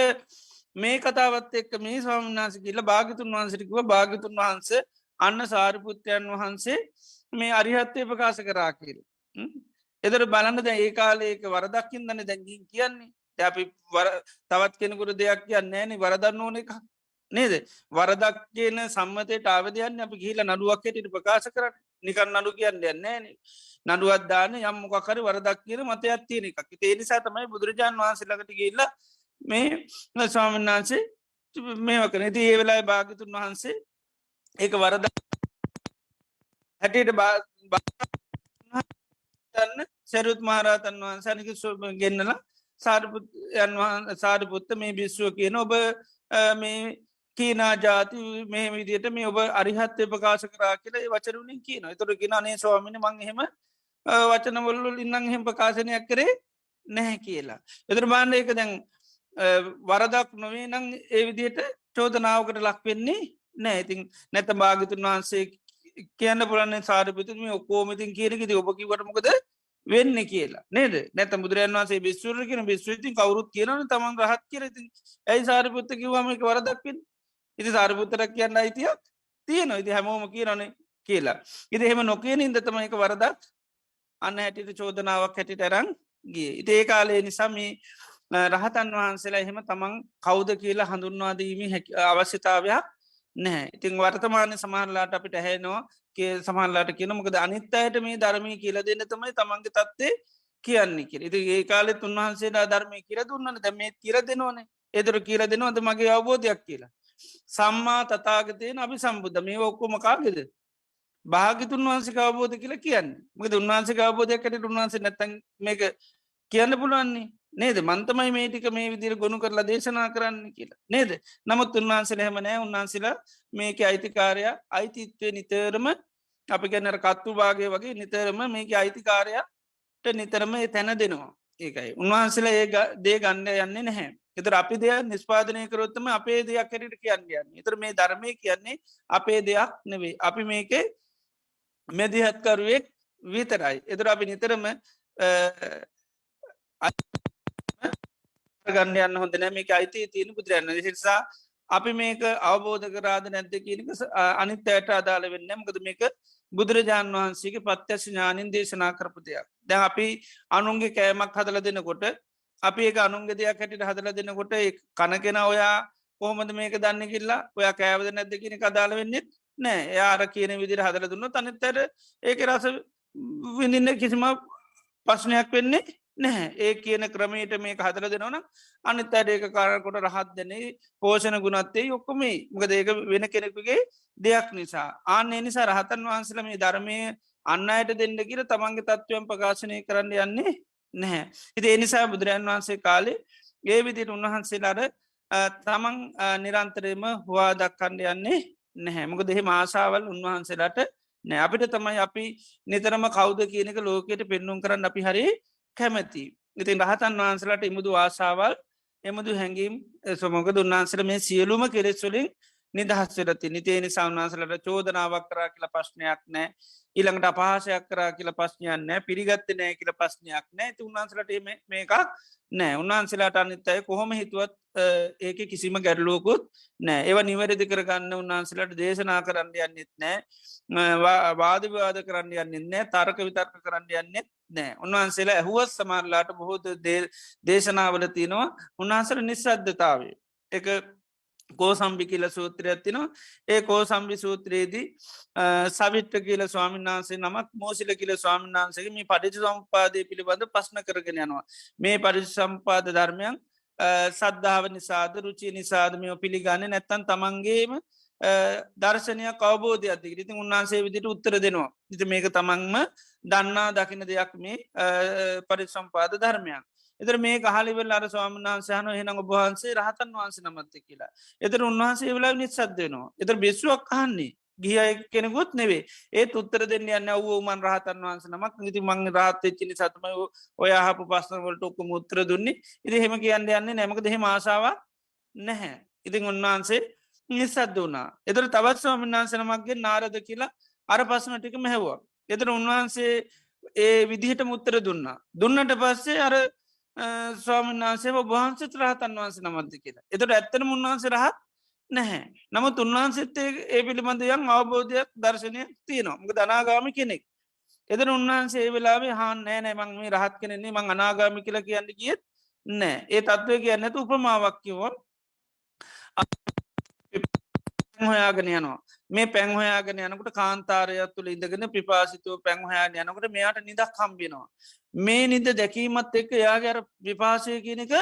මේ කතාවත් එක්ක මේ ස්වාමීන් වහන්සේ කියලා භාග්‍යතුන් වහන්සේට කිව්වා භාග්‍යතුන් වහන්සේ අන්න සාරිපුත්තයන් වහන්සේ මේ අරිහත්වය ප්‍රකාශ කරා කියලා. එතකොට බලන්න දැන් ඒ කාලේ ඒක වරදක්ින් දන්නේ දැන් කියන්නේ. අපි තවත් කෙනෙකුට දෙයක් කියන්නේ නෑනේ වරදන්න ඕන එක. නේද? වරදක් කියන සම්මතයට ආවදයන් අපි ගිහිල්ලා නඩුවක් හැටියට ප්‍රකාශ කරන්නේ. නිකන් නඩු කියන්නේ නෑනේ. නඩුවක් දාන්න යම් මොකක් හරි වරදක් කියන මතයක් තියෙන එකක්. ඒ නිසා තමයි බුදුරජාණන් වහන්සේ ළඟට ගිහිල්ලා මේ ස්වාමීන් වහන්සේ මේවා කරන. ඉතින් ඒ වෙලාවේ භාග්‍යතුන් වහන්සේ ඒක වරදක් හැටියට ගන්න සරුත් මහ රහතන් වහන්සේනික ගෙන්නලා සාරිපුත්ත මේ භික්ෂුව කියන ඔබ මේ කීනා ජාති මේ විදියට මේ ඔබ අරිහත්වය ප්‍රකාශ කරා කියලා වචරුණින් කියන. එතොට ගෙන අනේ ස්වාමිනි මං එහෙම වචනවල්ලු ඉන්නං එහෙම ප්‍රකාශනයක් කරේ නැහැ කියලා. එතර බාණ්ඩ එක දැන් වරදක් නොවේ නං ඒ විදියට චෝදනාවකට ලක් වෙන්නේ නෑ. ඉතින් නැත භාගිතුන් වහන්සේ කියන්න පුලන්නේ සාරිපිතුම ඔක්කෝමතින් කියනකෙති ඔබ කිවටමකද වෙන්න කියලා නේද නැත බුදුරන් වන්සේ බිස්වර කියන බිස්වති කවරුත් කියනන තමන් රහත් කියරති ඇයි සාරිපුත්ත කිවමක වරදක්වෙන් ඉති සාරිපුත්තරක් කියන්න අයිතියක් තියෙන ඉති හැමෝම කියනනේ කියලා ඉති එහෙම නොකියන ඉද තමයික වරදක් අන්න හැටිට චෝදනාවක් හැටිට ඇරං ගිය ඉති ඒ කාලේ නිසා මේ රහතන් වහන්සේලා එහෙම තමන් කෞුද කියලා හඳුන්වාදීම අවශ්‍යතාවයක් නැහැ ඉතින් වර්තමානය සමහරලාට අපිට ඇහැනවා සමහල්ලාට කියන මොකද අනිත්තයට මේ ධර්මය කියල දෙන්න තමයි තමන්ගේ තත්වේ කියන්නේ කිය ඉති ඒ කාලෙත් උන්වහන්සේ ධර්මය කියර දුන්නන දැ මේ කියර දෙනවනේ එදර කියර දෙනවද මගේ අවබෝධයක් කියලා සම්මා තතාගතයෙන් අපි සම්බුද්ධ මේ ඔක්කොම කාගෙද භාගිතුන් වහන්සේ අවබෝධ කියලා කියන්න මකද උන්වහන්සේ අවබෝධයක්කට උන්වහන්සේ නැතන් මේක කියන්න පුළුවන්නේ නේද මන්තමයි මේටික මේ විදිර ගොුණු කරලා දේශනා කරන්න කියලා නේද නමුත් උන්වහන්සේ හැමනෑ උන්වහන්සේලා මේක අයිතිකාරය අයිතිත්වය නිතරම අපි ගැනර කත්තු භාගය වගේ නිතරම මේක අයිතිකාරයට නිතරම තැන දෙනවා ඒකයි උන්වහන්සේලා ඒ දේ ගණ්ඩ යන්නේ නැහැ එතර අපි දෙයක් නිස්පාදනය කරොත්තම අපේ දෙයක් හැරට කියන්න එතර මේ ධර්මය කියන්නේ අපේ දෙයක් නෙවේ අපි මේක මෙදිහත්කරුවෙක් විතරයි එතර අපි නිතරම ගන්න යන්න හොඳ නෑ මේක අයිති තියෙන බුදුරන්න නිසා අපි මේක අවබෝධ කරාද නැද්ද කියනක අනිත් ඇයට අදාළ වෙන්න මකද මේක බුදුරජාණන් වහන්සේගේ පත්‍යශ ඥානින් දේශනා කරපු දෙයක් දැන් අපි අනුන්ගේ කෑමක් හදල දෙනකොට අපි ඒ අනුන්ග දෙයක් හැටිට හදල දෙනකොට කනකෙන ඔයා කොහොමද මේක දන්න කිල්ලා ඔයා කෑවද නැද්ද කියන අදාළ වෙන්නෙත් නෑ යාර කියන විදිර හදල දුන්න තනිත්තර ඒක රස විඳින්න කිසිම ප්‍රශ්නයක් වෙන්නේ නැහැ ඒ කියන ක්‍රමයට මේ හදර දෙනවන අනිත් අයට ඒක කාරකොට රහත් දෙන්නේ පෝෂණ ගුණත්තේ ඔක්කොමේ මකද ඒක වෙන කෙනෙකුගේ දෙයක් නිසා ආන්නේ නිසා රහතන් වහන්සේලා මේ ධර්මය අන්න අයට දෙන්න කියර තමන්ගේ තත්ත්වයන් ප්‍රකාශනය කරන්න යන්නේ නැහැ ඉති එනිසා බුදුරජන් වහන්සේ කාලේ ඒ විදිට උන්වහන්සේලාට තමන් නිරන්තරයම හවා දක්කණ්ඩ යන්නේ නැහැ මොක දෙහෙ මාසාවල් උන්වහන්සේලාට නෑ අපිට තමයි අපි නිතරම කෞද කියනක ලෝකයට පෙන්නුම් කරන්න අපි හරි කැමැති ඉතින් රහතන් වහන්සලට එමුදු ආසාවල් එමුදු හැඟීම් සොමොකද උන්වහන්සල මේ සියලුම කෙරෙස්වලින් නිදහස්වරති නිතේනි සවන්වහන්සලට චෝදනාවක් කරා කියලා ප්‍රශ්නයක් නෑ ඊළඟට අපහසයක් කරා කියලා ප්‍රශ්නයක් නෑ පිළිගත්ත නෑ කියල ප්‍රශ්නයක් නෑ ති උන්වහන්සලට මේකක් නෑ උන්වහන්සේලාට අනිත්තය කොහොම හිතුවත් ඒක කිසිම ගැඩලෝකුත් නෑ ඒව නිවැරදි කරගන්න උන්වහන්සලට දේශනා කරන්න යන්නෙත් නෑ වාදවාද කරන්න යන්නෙත් නෑ තරක විතර්ක කරන්න යන්නෙත් නෑ උන්වහන්සේලා ඇහුවත් සමරලාට බොහෝද දේශනාවල තියෙනවා උන්වහන්සල නිස්සද්ධතාවේ එක කෝසම්බි කියල සූත්‍රයක් තිනවා ඒ කෝසම්බි සූත්‍රයේදී සවිට්ට කියල ස්වාමීන් වහන්සේ නමක් මෝසිල කියල ස්වාමීන් වහන්සේගේ මේ පටිච සම්පාදය පිළිබඳ ප්‍රශ්න කරගෙන යනවා මේ පරිශ සම්පාද ධර්මයන් සද්ධාව නිසාද රුචි නිසාද මෙෝ පිළිගන්න නැත්තන් තමන්ගේම දර්ශනයක් අවබෝධය ඇතික ඉතින් උන්වහන්සේ විදිට උත්තර දෙනවා ඉති මේක තමන්ම දන්නා දකින දෙයක් මේ පරිසම්පාද ධර්මයක් එතර මේ හලිවෙල් අර ස්වාමන් වහන්සයන හෙන ඔබහන්සේ රහතන් වහන්සේ නමත්ත කියලා එතර උන්වහන්සේ වෙලා නිසත්දයනවා එතර බෙස්සුවක් අහන්නේ ගිය කෙනෙකුත් නෙවේ ඒත් උත්තර දෙන්න යන්න වූමන් රහතන් වහන්ස නමක් නිති මං රාත්තච්චිනි සතම ඔය හපු පස්සනවලට ඔක්ක මුත්‍ර දුන්නේ ඉති හෙම කියන්න යන්නේ නැමක දෙහෙම ආසාාවක් නැහැ ඉතින් උන්වහන්සේ නිසද්ද වනා එතර තවත් ස්වාමන් වහන්සනමක්ගේ නාරද කියලා අර පස්සනටික මෙහැවා එතර උන්වහන්සේ ඒ විදිහට මුත්තර දුන්නා දුන්නට පස්සේ අර ස්වාමන් වහන්සේ වහන්සේ රහතන් වහන්ස නමත්ද කියලා එතට ඇත්තන උන්වහන්සේ රහත් නැහැ නමුත් උන්වහන්සේත් ඒ පිළිබඳයන් අවබෝධයක් දර්ශනය තියනවා මක දනාගාමි කෙනෙක් එදර උන්වහන්සේ වෙලාේ හා නෑ මං මේ රහත් කෙනෙන්නේ මං අනාගාමි කියලා කියන්න ගියත් නෑ ඒ තත්ත්වය කියන්නතු උපමාවක් කිවොන් හොයාගෙන යනවා මේ පැංහොයාගෙන යනකට කාන්තාරයක් තුළ ඉඳගෙන පිපාසිතුව පැංහොයා යනකට මෙයාට නිදක් කම්බෙනවා මේ නිද දැකීමත් එක්ක යාගර විපාසය කියන එක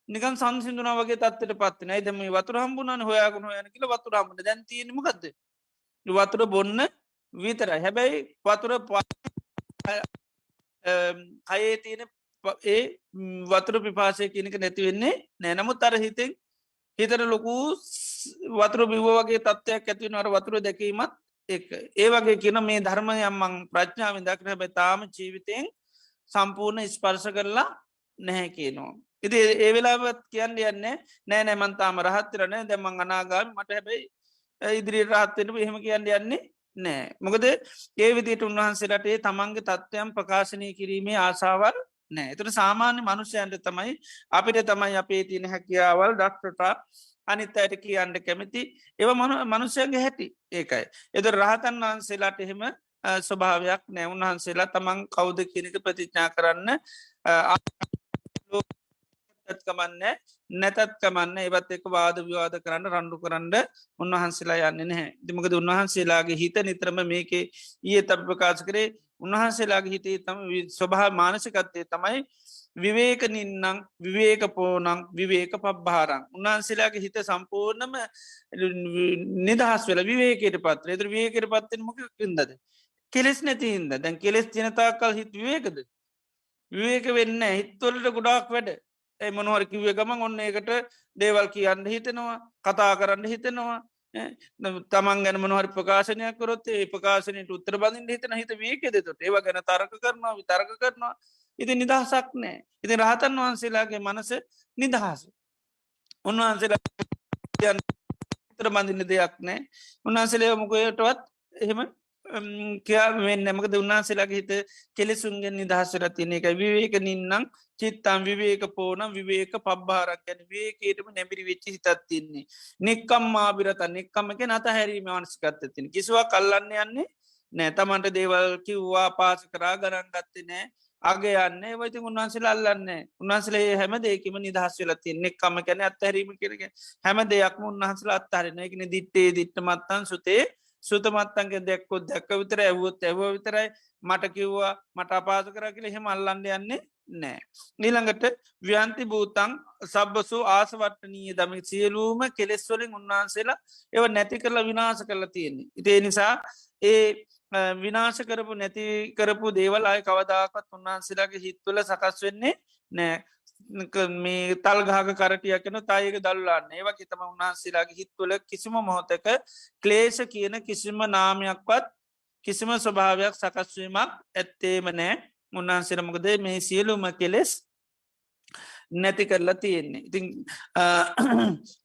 නිකන් සංසිදුන වගේ තත්වට පත්න දම වතුර හම්බුනන් හොයාගුණ යන කියල වතුර හම්බට දැන්තිීමකක්ද වතුර බොන්න විතර හැබැයි වතුර කයේ තියෙන ඒ වතුර පිපාසය කියනක නැතිවෙන්නේ නෑනමුත් අර හිතෙන් හිතර ලොකු වතුර බිව වගේ තත්ත්වයක් ඇතිවනට වතුර දැකීමත් ඒ වගේ කියන මේ ධර්මයම්මං ප්‍රඥාවෙන් දක්න බැතාම ජීවිතයෙන් සම්පූර්ණ ස්පර්ශ කරලා නැහැ කියනවා. ඉති ඒ වෙලාවත් කියන්න යන්නේ නෑ නෑමන්තාම රහත්තරන දැමං අනාගාම මට හැබැයි ඉදිරි රහත්වෙන එහෙම කියන්න යන්නේ නෑ. මොකද ඒ විදිට උන්වහන්සේලටේ තමන්ගේ තත්ත්වයන් ප්‍රකාශනය කිරීමේ ආසාවල් නෑ එතුට සාමාන්‍ය මනුෂ්‍යයන්ට තමයි අපිට තමයි අපේ තියන හැකියාවල් ඩක්ටටා අනිත් අයට කියන්න කැමති ඒව මනුෂ්‍යයන්ගේ හැටි ඒකයි. එද රහතන් වහන්සේලාට එහෙම ස්වභාවයක් නෑ උන්වහන්සේලා තමන් කෞුද කියනක ප්‍රතිඥා කරන්න කමන්න නැතත් කමන්න ඒවත් එක වාද විවාද කරන්න රණ්ඩු කරන්න උන්වහන්සේලා යන්න නැහැ දෙමකද උන්වහන්සේලාගේ හිත නිතරම මේක ඒ තබ ප්‍රකාශ කරේ උන්වහන්සේලාගේ හිතේ තම ස්වභා මානසිකත්තේ තමයි විවේක නින්නම් විවේක පෝනං විවේක පබ්භාරං උන්වහන්සේලාගේ හිත සම්පූර්ණම නිදහස් වෙල විවේකයට පත්‍ර එතර විවේකට පත්තෙන් මොක ඉදද කෙලෙස් නැතිහින්ද දැන් කෙලෙස් ජනතා කල් හිත් විවේකද විවේක වෙන්න හිත්වලට ගොඩාක් වැඩ මොනවර කිව්ව ගමන් ඔන්න ඒකට දේවල් කියන්න හිතෙනවා කතා කරන්න හිතෙනවා තමන් ගැන මොනහරි ප්‍රකාශනයක් කරොත් ඒ ප්‍රකාශනයට උත්තර බඳින් හිතන හිත වේකෙදතොට ඒව ගැන තරක කරනවා විතරක කරනවා ඉති නිදහසක් නෑ ඉති රහතන් වහන්සේලාගේ මනස නිදහස උන්වහන්සේලා උත්තර බඳින්න දෙයක් නෑ උන්වහන්සේලේ මොකයටවත් එහෙම කියා නැමකද උන්වහන්සේලාගේ හිත කෙලෙසුන්ගෙන් නිදහසර තියන එක විවේක නින්නම් චිත්තම් විවේක පෝනම් විවේක පබ්භාරක් ගැන වේකේටම නැබිරි වෙච්චි හිතත් තින්නේ නික්කම් මාබිරතන් එක්කමක නත හැරීම වන්සිකත්ත තින කිසිවා කල්ලන්න යන්නේ නෑ තමන්ට දේවල් කිව්වා පාස කරා ගණන් ගත්තේ නෑ අගේ යන්න වයිති උන්වහන්සේ අල්ලන්න උන්වහන්සලේ හැම දෙකම නිදහස් වෙලා තින්නේ එක්කම කැන අත්හැරීම කරග හැම දෙයක්ම උන්වහන්සල අත්හරන එකන දිට්ටේ දිට්ටමත්තන් සුතේ සුතමත්තන්ගේ දෙක්කොත් දැක්ක විතර ඇවුවොත් ඇව විතරයි මට කිව්වා මට අපාස කර කියල හෙම අල්ලන්න යන්නේ නෑ. නිළඟට ව්‍යන්ති භූතන් සබ්බසු ආසවට්ටනීය දම සියලූම කෙලෙස්වලින් උන්වහන්සේලා ඒව නැති කරලා විනාශ කරලා තියෙන්නේ. ඉතිේ නිසා ඒ විනාශ කරපු නැති කරපු දේවල් අය කවදාකත් උන්වහන්සේලාගේ හිත්වල සකස් වෙන්නේ නෑ. මේ තල් ගහක කරටියකන තායක දල්ලාන්න ඒවා හිතම උන්හන්සේලාගේ හිත්වල කිසිම මොහොතක ක්ලේෂ කියන කිසිම නාමයක්වත් කිසිම ස්වභාවයක් සකස්වීමක් ඇත්තේම නෑ උන්වහන්සේරමකද මේ සියලුම කෙලෙස් නැති කරලා තියෙන්නේ ඉතින්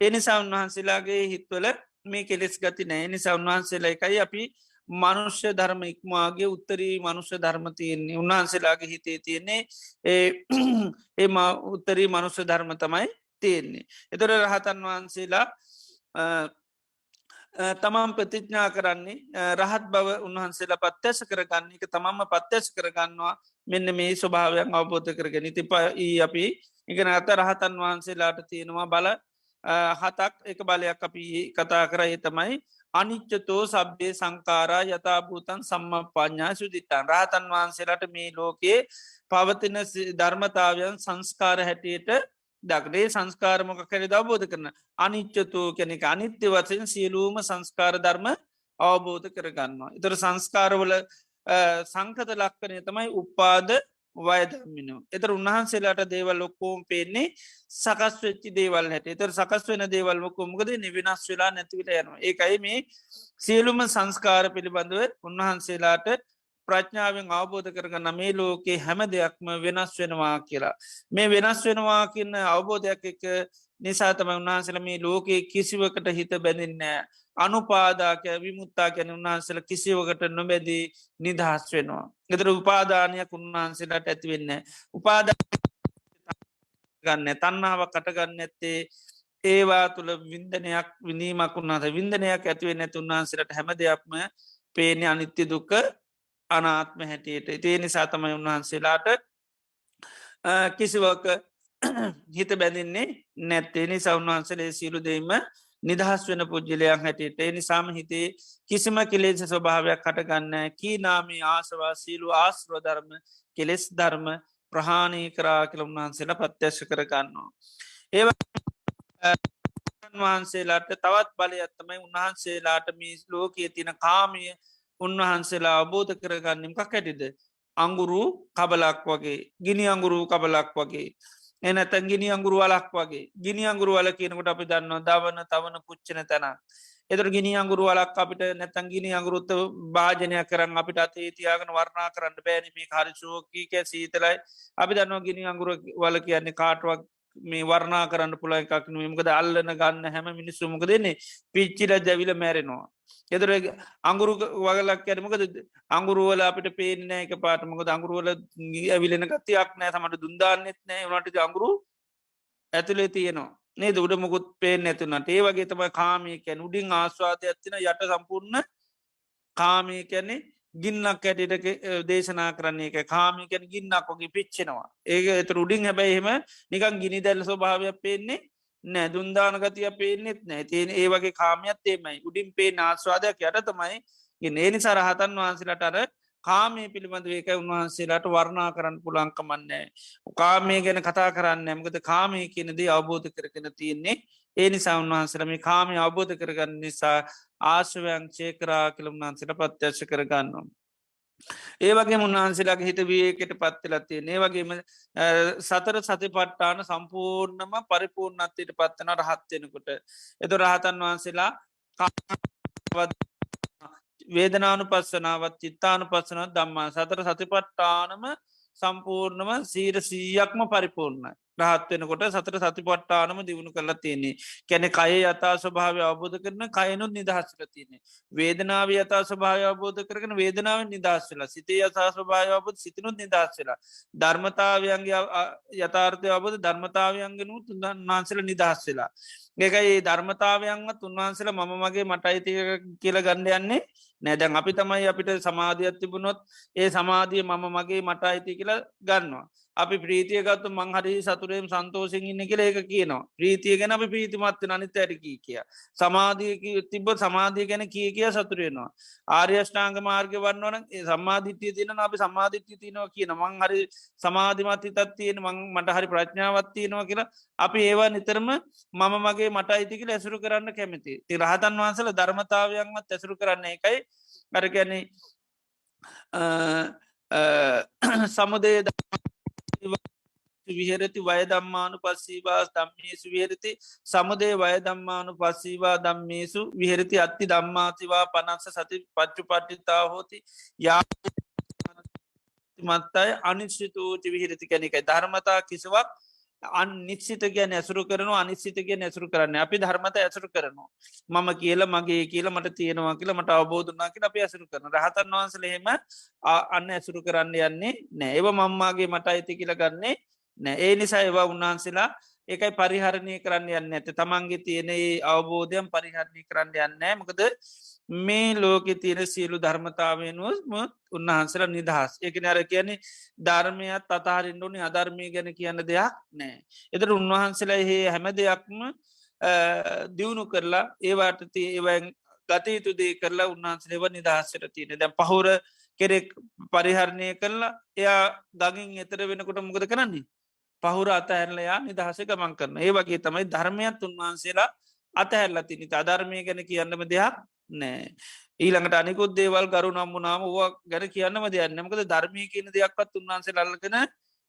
එනිසා උන්වහන්සේලාගේ හිත්වල මේ කෙලෙස් ගති නෑ නිසා උන්වහන්සේලා එකයි අපි මනුෂ්‍ය ධර්ම ඉක්මාගේ උත්තරී මනුෂ්‍ය ධර්ම තියෙන්නේ උන්වහන්සේලාගේ හිතේ තියෙන්නේ ඒ උත්තරී මනුෂ්‍ය ධර්ම තමයි තියෙන්නේ. එතොර රහතන් වහන්සේලා තමම් ප්‍රතිඥා කරන්නේ රහත් බව උන්වහන්සේලා පත්්‍යස කරගන්න එක තමම්ම පත්්‍යස කරගන්නවා මෙන්න මේ ස්වභාවයක් අවබෝධ කරගෙන තිප අපි ඉගෙන අත රහතන් වහන්සේලාට තියෙනවා බල හතක් එක බලයක් අපි කතා කරයි තමයි අනිච්චතෝ සබ්බේ සංකාරා යථභූතන් සම්ම පඥ්ඥා සුදිටන් රහතන් වහන්සේලාට මේ ලෝකයේ පවතින ධර්මතාවයන් සංස්කාර හැටියට දක්නේ සංස්කාරමක කැරි අවබෝධ කරන අනිච්චතු කෙනෙක අනිත්‍ය වචයෙන් සියලූම සංස්කාර ධර්ම අවබෝධ කරගන්නවා. එතර සංස්කාරවල සංකත ලක්කනය තමයි උපාද වයදමිනෝ. එතර උන්වහන්සේලාට දේවල් ඔක්කෝම් පේන්නේ සකස් වෙච්චි දේවල් හැට එතර සකස් වෙන දේවල් කොමකද නිවිනස් වෙලා නැතිවිට යනවා. ඒකයි මේ සියලුම සංස්කාර පිළිබඳව උන්වහන්සේලාට ප්‍රඥාවෙන් අවබෝධ කරගන්න මේ ලෝකේ හැම දෙයක්ම වෙනස් වෙනවා කියලා. මේ වෙනස් වෙනවා කියන්න අවබෝධයක් එක නිසා තම උන්වහන්සල මේ ලෝකයේ කිසිවකට හිත බැඳින්නෑ. අනුපාදාක විමුත්තා කැන උන්වහන්සල කිසිවකට නොබැදී නිදහස් වෙනවා. ගෙතර උපාදානයක් උන්වහන්සේලාට ඇතිවෙන්න. උපාදා ගන්න තන්නාව කටගන්න ඇත්තේ ඒවා තුළ විින්දනයක් විනීමක් උන්නාස විින්දනයක් ඇතිවෙන්න උන්වහන්සේලට හැම දෙයක්ම පේන අනිත්‍ය දුක අනාත්ම හැටියට ඒ නිසා තමයි උන්වහන්සේලාට කිසිවක හිත බැඳින්නේ නැත්තේ නිසා උන්වහන්සේලේ සියලු දෙීම නිදහස් වෙන පුද්ජලයක් හැටියට ඒ නිසාම හිතේ කිසිම කෙලෙස ස්වභාවයක් කටගන්න කී නාමී ආසවා සීලු ආශ්‍රධර්ම කෙලෙස් ධර්ම ප්‍රහාණය කරා කියල උන්වහන්සේලා ප්‍රත්‍යශ කරගන්නවා. වහන්සේලාට තවත් බලය ඇත්තමයි උන්වහන්සේලාට මේ ලෝකයේ තින කාමය උන්වහන්සේලා අබෝධ කරගන්නම් කැටිද. අංගුරු කබලක් වගේ ගිනි අංගුරු කබලක් වගේ. එනතැන් ගිනි අංගුරු වලක් වගේ ගිනි අංගුරු වල කියනකට අපි දන්න දවන තවන පුච්චන තැන. එතර ගිනි අංගුරු වලක් අපිට නැතන් ගිනි අංගුරුත්ත භාජනය කරන්න අපිට අතේ තියාගෙන වර්ණා කරන්න බෑනීම හරිශෝකීක සීතලයි අපි දන්නවා ගිනි අංගුර වල කියන්නේ කාටුවක් මේ වර්ණා කරන්න පුළ එකක් මකද අල්ලන ගන්න හැම මිනිස්සුමක දෙන්නේ පිච්චිල ජැවිල මැරෙනවා. එතර අංගුරු වගලක් ඇනමකද අංගුරුවල අපිට පේනෑ එක පාටමකද අංගුරුවල ඇවිලෙන ගතියක් නෑ තමට දුන්දාන්නෙත් නෑ වනට අංගුරු ඇතුලේ තියෙනවා නේ උඩ මුකුත් පේෙන් ඇතුනට ඒ වගේ තම කාමයකැන් උඩින් ආස්වාදය ඇත්තින යට සම්පූර්ණ කාමය කැන්නේ ගින්නක් ඇටට දේශනා කරන්නේ එක කාමිකැන ගින්නක් වගේ පිච්චෙනවා ඒක එත උඩින් හැබැයිහෙම නිකන් ගිනි දැල්ල ස්වභාවයක් පේන්නේ නෑ දුන්දාන ගතිය පේනෙත් නෑ තියෙන් ඒ වගේ කාමයත් ඒමයි උඩින් පේ ආස්වාදයක් යට තමයි ගෙන ඒ නිසා රහතන් වහන්සේලට අර කාමය පිළිබඳ ඒක උන්වහන්සේලාට වර්ණා කරන්න පුළංකමන්නේ. කාමය ගැන කතා කරන්න ඇමකද කාමය කියනදේ අවබෝධ කරගෙන තියෙන්නේ ඒ නිසා උන්වහන්සේලම කාමය අවබෝධ කරගන්න නිසා ආශවයන් චේකරා කළ උන්වහන්සේට ප්‍රත්‍යශ කරගන්නවා. ඒ වගේ උන්වහන්සේලාගේ හිත වියකට පත්වෙලත්තිය ඒ වගේම සතර සති පට්ටාන සම්පූර්ණම පරිපූර්ණත්වයට පත්වන රහත්වෙනකොට එතු රහතන් වහන්සේලා වේදනානු පස්සනාවත් චිත්තානු පස්සනත් දම්මා සතර සතිපට්ටානම සම්පූර්ණම සීරසීයක්ම පරිපූර්ණයි. රහත්වෙනකොට සතර සතිපට්ටානම දියුණු කරලා තියන්නේ කැනෙ කය යතා ස්වභාවය අවබෝධ කරන කයනුත් නිදහස්සල තියන්නේ. වේදනාව යතා ස්වභාව අවබෝධ කරන වේදනාව නිදස්සලා සිතේ යතා ස්වභාව අවබෝධ සිතිනුත් නිදස්සලා. ධර්මතාවයන්ගේ යථාර්ථය අවබෝධ ධර්මතාවයන්ගෙනුත් උන්වහන්සේල නිදහස්සලා. ඒකයි ධර්මතාවයන්වත් උන්වහන්සේල මම මගේ මට අයිති කියල ගණ්ඩ යන්නේ නෑදැන් අපි තමයි අපිට සමාධයක් තිබුණොත් ඒ සමාධිය මම මගේ මට අයිති කියලා ගන්නවා. අපි ප්‍රීතියගත්තු මංහරි සතුරේම් සන්තෝසිෙන් ඉන්න කියල ඒක කියනවා ප්‍රීතිය ගැන අපි ප්‍රීතිමත්ව අනිත ඇරකී කිය. සමාධිය තිබ සමාධිය ගැන කිය කිය සතුරයෙනවා. ආර්යෂ්ඨාංග මාර්ග වන්නවන සමාධිත්‍යය තියන අපි සමාධිත්‍ය තියනවා කියන මං හරි සමාධිමත්ති තත් තියෙන මට හරි ප්‍රඥාවත්තියනවා කියලා අපි ඒවා නිතරම මම මගේ මට අයිතිකල ඇසුරු කරන්න කැමති ති රහතන් වහන්සල ධර්මතාවයන්මත් ඇසුරු කරන්න එකයි අරගැන සමුදේ විහරති වයදම්මානු පස්සීවා දම්මේසු විහරති සමුදේ වයදම්මානු පස්සීවා දම්මේසු විහරති අත්ති දම්මාතිවා පනක්ෂ සති පච්චු පට්ටිතා හෝති යා මත්තයි අනිශ්චිතූති විහිරති කැනෙකයි ධර්මතා කිසිවක් අන් නිශ්සිත ගැන ඇසුරු කරන අනිශ්සිත ගැන ඇසුරු කරන්න අපි ධර්මත ඇසුරු කරනවා මම කියල මගේ කියල මට තියෙනවා කියල මට අවබෝධනා කියල අපි ඇසුරු කරන රහතන් වහන්සලහෙම අන්න ඇසුරු කරන්න යන්නේ නෑ ඒව මම්මාගේ මට අයිති කියල ගන්නේ නෑ ඒ නිසා ඒවා උන්වහන්සේලා ඒකයි පරිහරණය කරන්න යන්න ඇත තමන්ගේ තියෙන අවබෝධයන් පරිහරණය කරන්න යන්නෑ මොකද මේ ලෝක තියෙන සියලු ධර්මතාවයනුවම උන්වහන්සල නිදහස් එක නර කියන ධර්මයත් අතාරෙන්ඩුනි අධර්මය ගැන කියන්න දෙයක් නෑ. එතට උන්වහන්සලා හේ හැම දෙයක්ම දියුණු කරලා ඒවාට ඒවැන් ගතයුතු දේ කරලා උන්වහන්සලේව නිදහස්සට තියෙන දැ පහුර කෙරෙක් පරිහරණය කරලා එයා ගගින් එතර වෙනකොට මොකද කරන්නේ පහුර අතහැරලයා නිදහස ගමන් කරන ඒ වගේ තමයි ධර්මයත් උන්වහන්සේලා අතහැරලා තිනි අධර්මය ගැන කියන්නම දෙයක් නෑ ඊළඟට අනිකුත් දේවල් ගරු නම්මුණනාම වා ගැන කියන්නම දෙයක් නමකද ධර්මය කියන දෙයක්වත් උන්වහන්සේ ලල්ලගෙන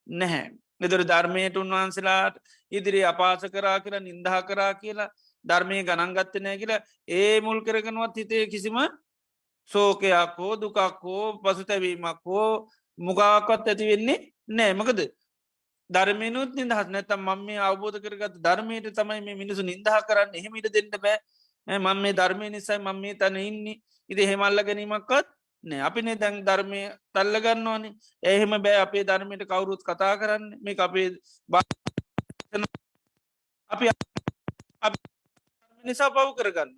නැහැ එදර ධර්මයට උන්වහන්සේලාට ඉදිරි අපාස කරා කියලා නින්දහ කරා කියලා ධර්මය ගණන්ගත්ත නෑ කියලා ඒ මුල් කරගෙනවත් හිතේ කිසිම සෝකයක් හෝ දුකක් හෝ පසුතැවීමක් හෝ මුගාකත් ඇති වෙන්නේ නෑ මකද ධර්මයනුත් නිදහස් නැතම් මම මේ අවබෝධ කරගත් ධර්මයට තමයි මේ මිනිසු නිදහ කරන්න එහෙමට දෙන්නට බෑ මම මේ ධර්මය නිසයි මම මේ තන ඉන්නේ ඉති හෙමල්ල ගැනීමක්කත් නෑ අපිනේ දැන් ධර්මය තල්ලගන්න ඕනේ එහෙම බෑ අපේ ධර්මයට කවුරුත් කතා කරන්න මේ අපේ අපි නිසා පව් කරගන්න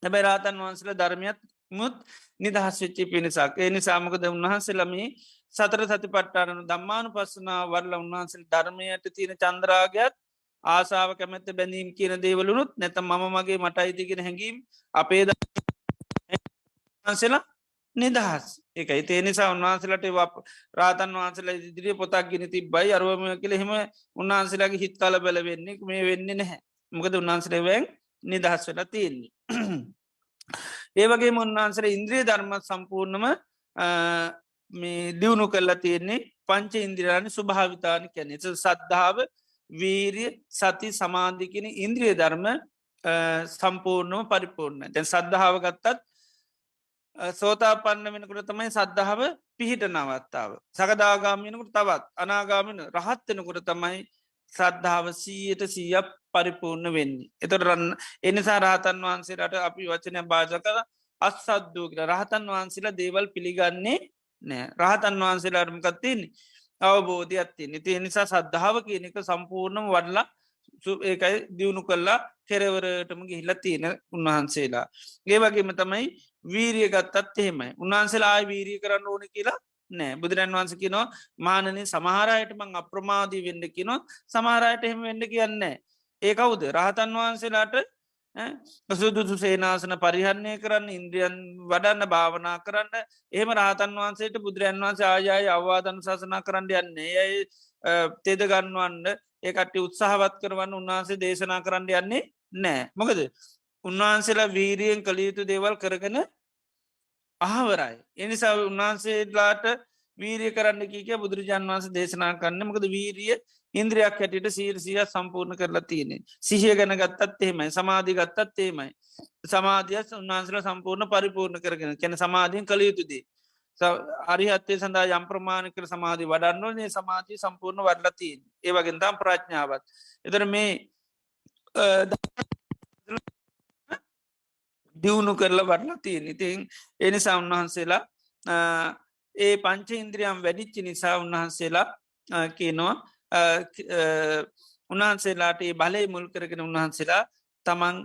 හැබැයි රාතන් වහන්සල ධර්මයත් මුත් නිදහස් වෙච්චි පිණිසක් ඒ නිසාමකද උන්වහන්සේලමී සතර සති පට්ටාරනු දම්මානු පස්සනා වරල උන්වහන්සේ ධර්මයට තියෙන චන්ද්‍රාගත් ආසාාව කැමැත්ත බැඳීම් කියන දේවලුනුත් නැත මගේ මට අයිතිගෙන හැඟීම් අපේ වහන්සේලා නිදහස් එක ඒ නිසා උන්වහන්සලට රාතන් වහන්සල ඉදිරිිය පොතක් ගෙන තිබයි අරුවම කළ හෙම උන්වහන්සේලාගේ හිත්තල බැලවෙන්නේ මේ වෙන්න නැහැ මොකද උන්වහන්සලවෙන් නිදහස් වෙලා තියෙන්නේ ඒවගේ උන්වහන්සර ඉන්ද්‍රිය ධර්මත් සම්පූර්ණම මේ දියුණු කරලා තියෙන්නේ පංච ඉන්ද්‍රයානි සුභාවිතාන කැනෙ සද්ධාව වීරිය සති සමාධිකෙන ඉන්ද්‍රිය ධර්ම සම්පූර්ණව පරිපූර්ණ තැන් සද්ධාව ගත්තත් සෝතා පන්න වෙනකට තමයි සද්ධාව පිහිට නවත්තාව සකදාගාමයනකට තවත් අනාගාමන රහත්වෙනකොට තමයි ශ්‍රද්ධාව සීයට සීයක් පරිපූර්ණ වෙන්නේ එතොට රන්න එනිසා රහතන් වහන්සේලාට අපි වචනය භාජ කර අස්සද්දූ කියල රහතන් වහන්සේලා දේවල් පිළිගන්නේ නෑ රහතන් වහන්සේලාටමකත්තින්නේ අවබෝධයක්ත්ති නිති නිසා සද්ධාව කියන එක සම්පූර්ණම වඩලා ඒකයි දියුණු කල්ලා කෙරවරටම ගිහිල්ල තියෙන උන්වහන්සේලා ඒ වගේම තමයි වීරිය ගත්තත් එහෙමයි උන්වහන්සේලා වීරී කරන්න ඕන කියලා නෑ බුදුරන් වහන්ස කියනවා මානනය සමහරයට මං අප්‍රමාදී වෙන්න කියනවා සමහරයට එහෙම වෙන්න කියන්නේ ඒ කවුද රහතන් වහන්සේලාට සුදුසු සේනාසන පරිහරණය කරන්න ඉන්ද්‍රියන් වඩන්න භාවනා කරන්න එහෙම රහතන් වහන්සේට බුදුරන් වහන්සේ ආයාය අවවාදන ශසනා කරන්න යන්නේ ඇයි තෙද ගන්නවන්න ඒකට උත්සාහවත් කරවන්න උන්වහන්සේ දේශනා කරන්න යන්නේ නෑ මොකද උන්වහන්සේලා වීරියෙන් කළයුතු දේවල් කරගෙන අහවරයි එනිසා උන්වහන්සේලාට වීරිය කරන්න කිය බුදුරජාන් වන්ස දේශනා කරන්න මකද වීරිය ඉන්ද්‍රියක් හැටියට සීරසිය සම්පූර්ණ කරලා තියෙනෙ සිහිය ගැන ගත්තත් එහෙමයි සමාධී ගත්තත් ඒමයි සමාධියස් උන්වහන්සල සම්පූර්ණ පරිපූර්ණ කරගෙන කැන සමාධීන් කළ යුතුදී අරිහත්තේ සඳහා යම් ප්‍රමාණකර සමාධී වඩන්නනේ සමාධී සම්පූර්ණ වඩලතින් ඒවගෙන්තම් ප්‍රඥාවත් එතර මේ දියුණු කරලා වඩලා තියෙන ඉතින් එනිසා උන්වහන්සේලා ඒ පංච ඉන්ද්‍රියම් වැඩිච්චි නිසා උන්වහන්සේලා කියනවා උන්වහන්සේලාට ඒ බලය මුල් කරගෙන උන්වහන්සේලා තමන්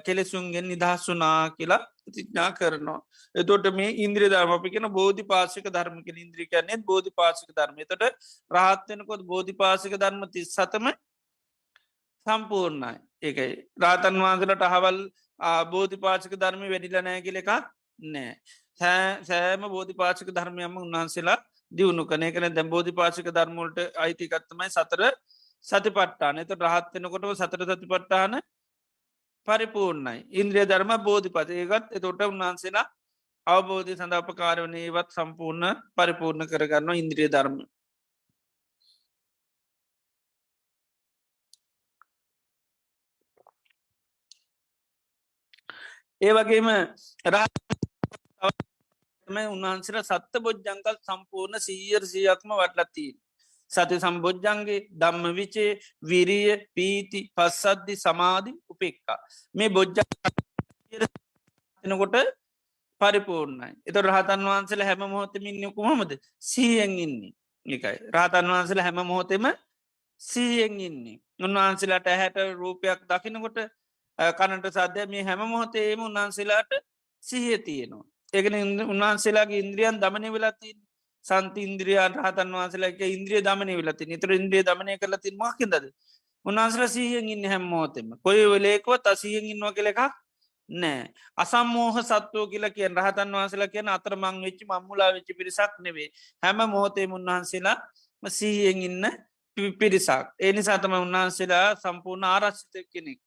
කෙලෙසුන්ගෙන් නිදහස්සුනා කියලා තිඥා කරනවා එතොට මේ ඉන්ද්‍රිය ධර්මපි කියෙන බෝධි පාසික ධර්මක ඉන්ද්‍රිකයනෙත් බෝධි පාසික ධර්ම තොට රහත්වෙනකොත් බෝධි පාසික ධර්ම තිස් සතම සම්පූර්ණයි ඒකයි රාතන් වහන්සලට අහවල් බෝධි පාචක ධර්ම වැඩිල නෑ කියල එකක් නෑ සෑම බෝධි පාචක ධර්මයම උන්වහන්සේලා දියුණු කනේ කන දැ බෝධි පාචක ධර්මෝලට අයිතිකත්තමයි සතර සති පට්ටාන එත රහත්වෙනකොටව සතර සති පට්ටාන පරිපූර්ණයි ඉන්ද්‍රිය ධර්ම බෝධි පත ඒගත් එතොට උන්වහන්සේලා අවබෝධය සඳාපකාරවනයවත් සම්පූර්ණ පරිපූර්ණ කරගන්න ඉන්ද්‍රිය ධර්ම ඒ වගේම උන්වහන්සේලා සත්ත බොජ්ජංකල් සම්පූර්ණ සීයක්ම වටලතිී සති සම්බෝජ්ජන්ගේ ධම්ම විචේ විරිය පීති පස්සද්ධි සමාධි උපෙක්කා මේ බොජ්ජනකොට පරිපූර්ණයි එත රහතන් වහන්සල හැම මොහොතමින් කොහොමද සීයෙන් ඉන්නේ එකයි රහතන් වහන්සල හැම මොහොතෙම සීයෙන් ඉන්නේ උන්වහන්සේලාට ඇහැට රූපයක් දකිනකොට කනට සාධ්‍ය මේ හැම මොහොතේම උන්වහන්සේලාට සිහිය තියෙනවා ඒකන උන්වහන්සේලාගේ ඉන්ද්‍රියන් දමනය වෙලාතින් සන්ති ඉන්ද්‍රියන් රහතන් වහන්සේලාක ඉන්ද්‍රිය දමනය වෙලති නිතර ඉන්ද්‍රිය දමනය කරලති මක්කිදද උන්වහන්සල සීයෙන් ඉන්න හැම මොහොතෙම කොයි වෙලේකවත් අසීයෙන් ඉන්නවා කෙල එකක් නෑ අසම්මෝහ සත්වෝ කියලා කියෙන් රහතන් වහන්සලා කියන අතර මං වෙච්චි මම්මුලා වෙච්චි පිරිසක් නෙවේ හැම මොහොතේ උන්වහන්සේලා සීයෙන් ඉන්න පිරිසක් ඒ නිසාතම උන්වහන්සේලා සම්පූර්ණ ආරක්ෂිත කෙනෙක්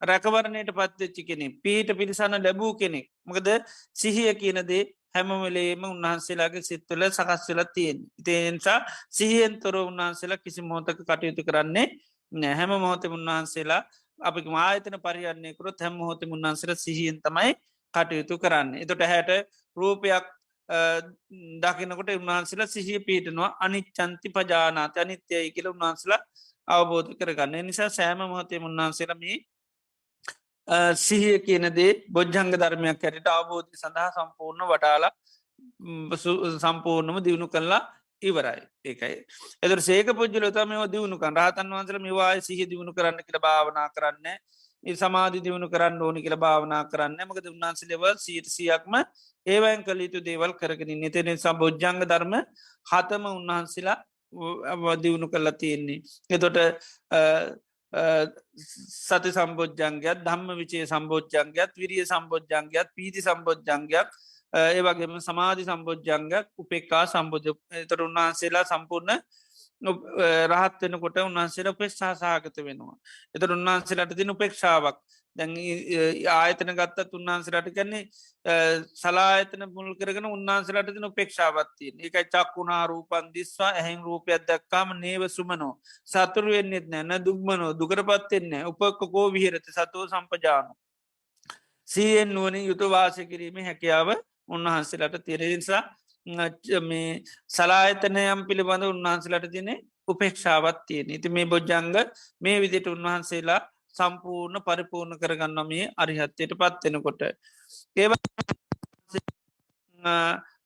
රැකවරණයට පත්වෙච්චි කෙනෙ පීට පිරිසන්න ලැබූ කෙනෙක් මකද සිහිය කියනදේ හැමවලේම උන්වහන්සේලාගේ සිත්තුල සකස් වෙලා තියෙන් ඉතිනිසා සිහියෙන් තොර උන්වහන්සේලා කිසි මෝතක කටයුතු කරන්නේ නෑ හැම මොහොතම උන්වහන්සේලා අපි ආයතන පරියන්නයකරොත් හැම හොතම උන්වහන්සේල සිහියෙන් තමයි කටයුතු කරන්න එතොට හැට රූපයක් දකිනකොට උන්වහන්සේලා සිහිය පීටනවා අනිච්චන්ති පජානාත අනිත්‍යයි කියල උන්වහන්සලා අවබෝධ කරගන්න නිසා සෑම මොහතේ උන්වහන්සේලමී සිහිය කියනදේ බොජ්ජංග ධර්මයක් ඇයට අවබෝධය සඳහා සම්පූර්ණ වටාලා සම්පූර්ණම දියුණු කල්ලා ඉවරයි ඒකයි එදර සේක පුද්ජලතම දියුණුකන් රහතන් වන්සල මේවායි සිහ දියුණු කරන්න කියල භාවනා කරන්න ඒ සමාධි දියුණු කරන්න ඕනි කියල භාවනා කරන්න මකද උන්හන්සලෙව සීර්සියක්ම ඒවයන් කළ යුතු දේවල් කරගෙන නිතෙන සම්බෝජ්ජංග ධර්ම හතම උන්වහන්සේලා දියුණු කරලා තියෙන්නේ එතොට සති සම්බෝජ්ජංගයක් ධම්ම විචේ සම්බෝජ්ජංගයක් විරිය සම්බෝජ්ජංගයක් පීති සම්බෝජ්ජංගයක් ඒවගේම සමාධි සම්බෝජ්ජංගයක් උපෙක්කා සම්බෝධ තර උන්වහන්සේලා සම්පූර්ණ රහත් වෙනකොට උන්වහන්සේලා උපෙක්ෂා සහගත වෙනවා එතර උන්වහන්සේලාට තින උපේක්ෂාවක් දැන් ආයතන ගත්තත් උන්වහන්සේලාට කන්නේ සලායතන මුල් කරගෙන උන්වහන්සේලාට තින උපේක්ෂාවත්තියෙන් එකයි චක්කුණා රූපන් දිස්වා ඇහැන් රූපයක් දක්කාම නේව සුමනෝ සතුරු වෙන්නෙත් නෑන දුක්මනෝ දුකරපත්වෙන්නේ උපක්කෝ විහිරත සතුව සම්පජානු සීයෙන් නුවන යුතු වාසය කිරීම හැකියාව උන්වහන්සේලාට තිරනිසා මේ සලායතනයම් පිළිබඳ උන්වහන්සේලාට තින උපේක්ෂාවත්තියෙන් ඉති මේ බොජ්ජංග මේ විදිට උන්වහන්සේලා සම්පූර්ණ පරිපූර්ණ කරගන්න මේ අරිහත්තයට පත්වෙනකොට ඒව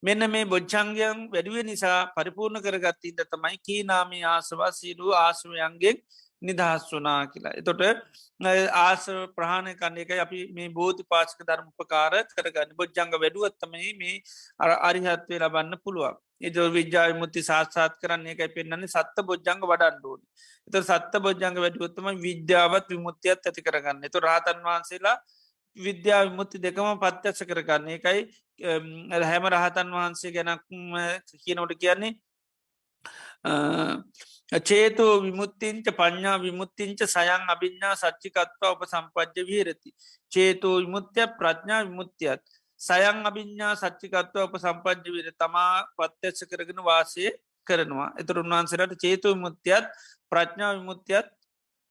මෙන්න මේ බොච්චංගයන් වැඩුව නිසා පරිපූර්ණ කරගත්තින්ට තමයි කී නාමී ආසවා සිරු ආසුවයන්ගේ නිදහස් වනා කියලා එතොට ආස ප්‍රහණය කන්නේ එක අපි මේ බෝධි පාචක ධර්ම උපකාර කරගන්න බොජ්ජංග වැඩුවත්තමයි මේ අරිහත්වේ ලබන්න පුළුවන් එජෝ විද්‍යාව මුත්ති සාත්සාත් කරන්නේ එකයි පෙන්න්නේ සත්ත බොජ්ජංග වඩන්ඩෝනි එත සත්ත බොජ්ජංග වැඩුවත්තම විද්‍යාවත් විමුත්තියත් ඇති කරගන්න එතු රහතන් වහන්සේලා විද්‍යා විමුත්ති දෙකම පත්්‍යක්ෂ කරගන්න එකයි හැම රහතන් වහන්සේ ගැනක් කියනොට කියන්නේ චේතෝ විමුත්තිංච පඥ්ඥා විමුත්තිංච සයන් අභිඤ්ඥා සච්චිකත්වා ඔප සම්පජ්්‍ය විහරති චේතෝ විමුත්‍යය ප්‍රඥා විමුත්තියත් සයන් අභිඤ්ඥා සච්චිකත්ව ඔප සම්පජ්්‍ය විර තමා පත්්‍යක්ෂ කරගෙන වාසය කරනවා එතුර උන්වහන්සේලට චේතු විමුත්තියත් ප්‍රඥා විමුත්තියත්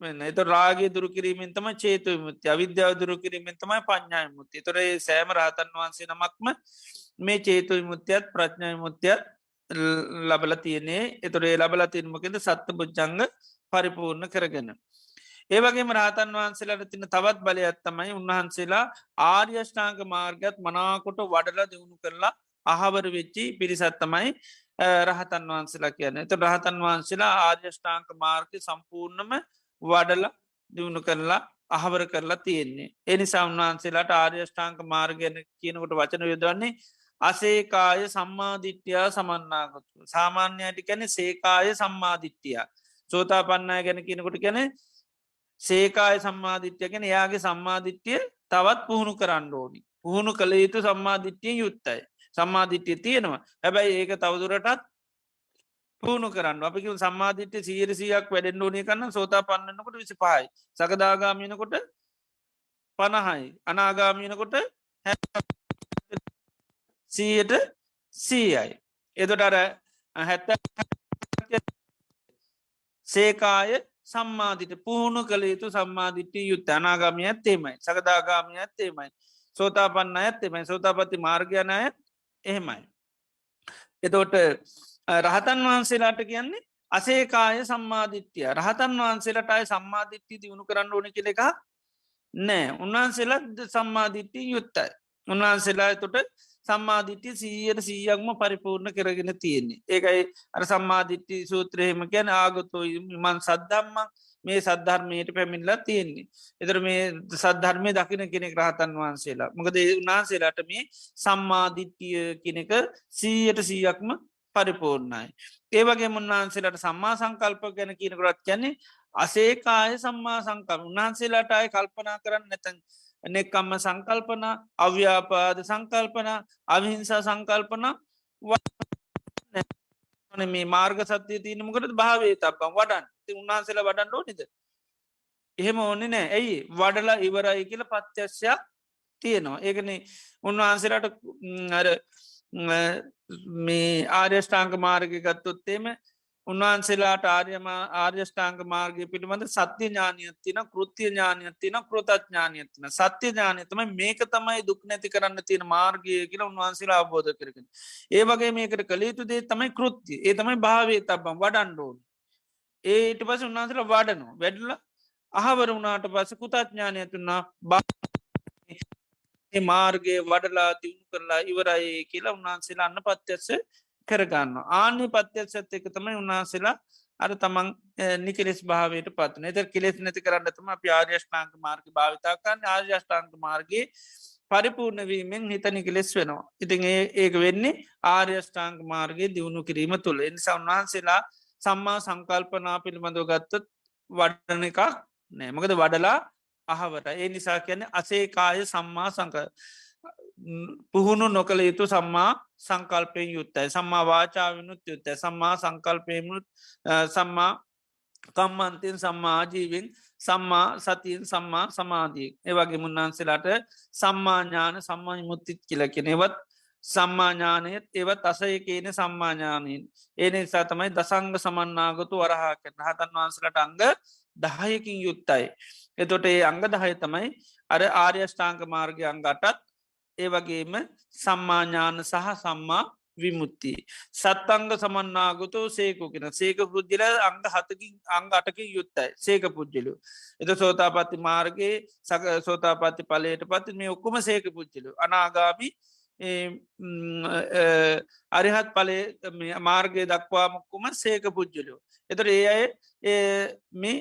වෙන්න එත රාගේ දුරකිරීමෙන් තම චේතු විමුත්තිය අවිද්‍යාව දුරකිරීමෙන් තමයි පඥ්ඥා විමුත්තිය තොරේ සෑම රහතන් වහන්සේ නමක්ම මේ චේතු විමුත්තියත් ප්‍රඥා විමුත්තියත් ලබල තියනේ එතුරේ ලබල තියනමකද සත්ත බොජ්ජංග පරිපූර්ණ කරගෙන. ඒවගේ රහතන් වහන්සේලාට තින තවත් බලයත් තමයි උන්වහන්සේලා ආර්යෂ්ඨාංක මාර්ගත් මනාකොට වඩලා දියුණු කරලා අහවර වෙච්චි පිරිසත්තමයි රහතන් වහන්සේලා කියන එත රහතන් වහන්සේලා ආර්යෂ්ඨාංක මාර්ග සම්පූර්ණම වඩල දියුණු කරලා අහවර කරලා තියෙන්නේ එනිසා උන්වහන්සේලාට ආර්යෂ්ඨාංක මාර්ගයන කියනකොට වචන යොදවන්නේ අසේකාය සම්මාධිට්්‍යයා සමන්නාගතු සාමාන්‍යයට කැන සේකාය සම්මාධිට්්‍යයා සෝතා පන්නය ගැන කියනකොට කැන සේකාය සම්මාධිට්්‍ය ගැන එයාගේ සම්මාධිට්්‍යය තවත් පුහුණු කරන්න ඕනි පුහුණු කළ යුතු සම්මාධිට්්‍යය යුත්තයි සම්මාධිට්්‍යය තියෙනවා හැබැයි ඒක තවදුරටත් පුහුණු කරන්න අපි සම්මාධිට්‍ය සීරසියක් වැඩෙන් ඕනය කන්න සෝතා පන්නනකොට විසි පහයි සකදාගාමීනකොට 50යි අනාගාමීනකොට 100යි එදොට අර 70 සේකාය සම්මාධිට පුහුණු කළ යුතු සම්මාධිට්්‍ය යුත්ත අනාගාමිය ඇත්තේමයි සකදාගාමිය ඇත්තේමයි සෝතා පන්න ඇත්තේමයි සෝතාපති මාර්ගයනය එහෙමයි එතෝට රහතන් වහන්සේලාට කියන්නේ අසේකාය සම්මාධිට්්‍යය රහතන් වහන්සේලට අය සම්මාධිට්්‍ය දියුණු කරන්න ඕන කෙ එක නෑ උන්වහන්සේලත් සම්මාධිට්්‍ය යුත්තයි උන්වහන්සේලා තොට සම්මාධිට්්‍ය 100%ක්ම පරිපූර්ණ කරගෙන තියෙන්නේ ඒකයි අර සම්මාධිට්්‍ය සූත්‍රයහෙම ගැන ආගතු මන් සද්ධම්ම මේ සද්ධර්මයට පැමිල්ලා තියෙන්නේ එතර මේ සද්ධර්මය දකින කෙනෙක් රහතන් වහන්සේලා මොකද උන්වහන්සේලාට මේ සම්මාධිට්්‍යය කෙනෙක 100%ක්ම පරිපූර්ණයි ඒවගේ මුන්වහන්සේලාට සම්මා සංකල්ප ගැන කියනකරත් කියන්නේ අසේකාය සම්මා සංකල්ප උන්වහන්සේලාට අය කල්පනා කරන්න නැතන් නෙක්කම්ම සංකල්පන අව්‍යාපාද සංකල්පන අවිහිංසා සංකල්පන මේ මාර්ග සත්‍යය තියනමකට භාවේ තබ්බම් වඩන් උන්වහන්සේලා වඩන්න ඕනිද එහෙම ඕන්නේ නෑ ඇයි වඩලා ඉවරයි කියල පත්‍යශ්‍යයක් තියෙනවා ඒකන උන්වහන්සේලාට අර මේ ආර්යෂ්ඨාංක මාර්ගය ගත්තොත්තේම උන්වහන්සේලාට ආර්යෂ්ඨාංක මාර්ගය පිළිබඳ සත්‍ය ඥානයත්තින කෘතිය ඥානයත්තින කෘතඥානයත්තින සත්‍ය ඥානතම මේක තමයි දුක් නැති කරන්න තියෙන මාර්ගය කියලා උන්වහන්සේලා අවබෝධ කරගෙන ඒ වගේ මේකට කළේතුදේ තමයි කෘත්තිය ඒ තමයි භාවේ තබම් වඩන්ඩෝන් ඒට පස උන්වහන්සේලා වඩනු වැඩල අහවර වුණාට පස කෘතඥානයතුන්නා මාර්ගය වඩලා දියුණු කරලා ඉවරයි කියලා උන්වහන්සේලා අන්න පත්‍යස කරගන්න ආන්‍ය පත්‍යසත් එක තමයි උන්වහන්සේලා අර තමන් නිකලෙස් භාවයට පත්න එත කෙලෙස් නැති කරන්නතම අප ආර්යෂ්ඨාංක මාර්ග භාවිතාකන්න ආර්යෂ්ඨාංක මාර්ගයේ පරිපූර්ණවීමෙන් හිත නිකලෙස් වෙනවා ඉතින් ඒක වෙන්නේ ආර්යෂ්ඨාංක මාර්ගයේ දියුණු කිරීම තුළ එනිසා උන්වහන්සේලා සම්මා සංකල්පනා පිළිබඳව ගත්තත් වඩන එකක් නෑමකද වඩලා අහවට ඒ නිසා කියන්නේ අසේකාය සම්මා සංක පුහුණු නොකළ යුතු සම්මා සංකල්පයෙන් යුත්තයි සම්මා වාචාවනුත් යුත්තයි සම්මා සංකල්පයමුත් සම්මා කම්මන්තයෙන් සම්මා ජීවෙන් සම්මා සතියෙන් සම්මා සමාධී ඒවගේ මුන්නාන්සේලාට සම්මාඥාන සම්මා මුත්තිත් කියල කෙනෙවත් සම්මාඥානයත් ඒවත් අසය කියන සම්මාඥානයෙන් ඒ නිසා තමයි දසංග සමන්නාගතු වරහා කරන හතන් වහන්සලට අංග 10කින් යුත්තයි එතොට ඒ අංග 10 තමයි අර ආර්යෂ්ඨාංක මාර්ගය අංගටත් ඒ වගේම සම්මාඥාන සහ සම්මා විමුත්ති සත්තංග සමන්නාගතු සේකුකෙන සේක පුද්ජල අංග 7කින් අංග 8කින් යුත්තයි සේක පුද්ජලු එත සෝතාපත්ති මාර්ගයේ සෝතාපත්ති පලයට පත්ති මේ ඔක්කුම සේක පුද්ජලු අනාගාමි අරිහත් පලේ මාර්ගය දක්වාමක්කුම සේක පුද්ජලෝ එතර ඒ අය මේ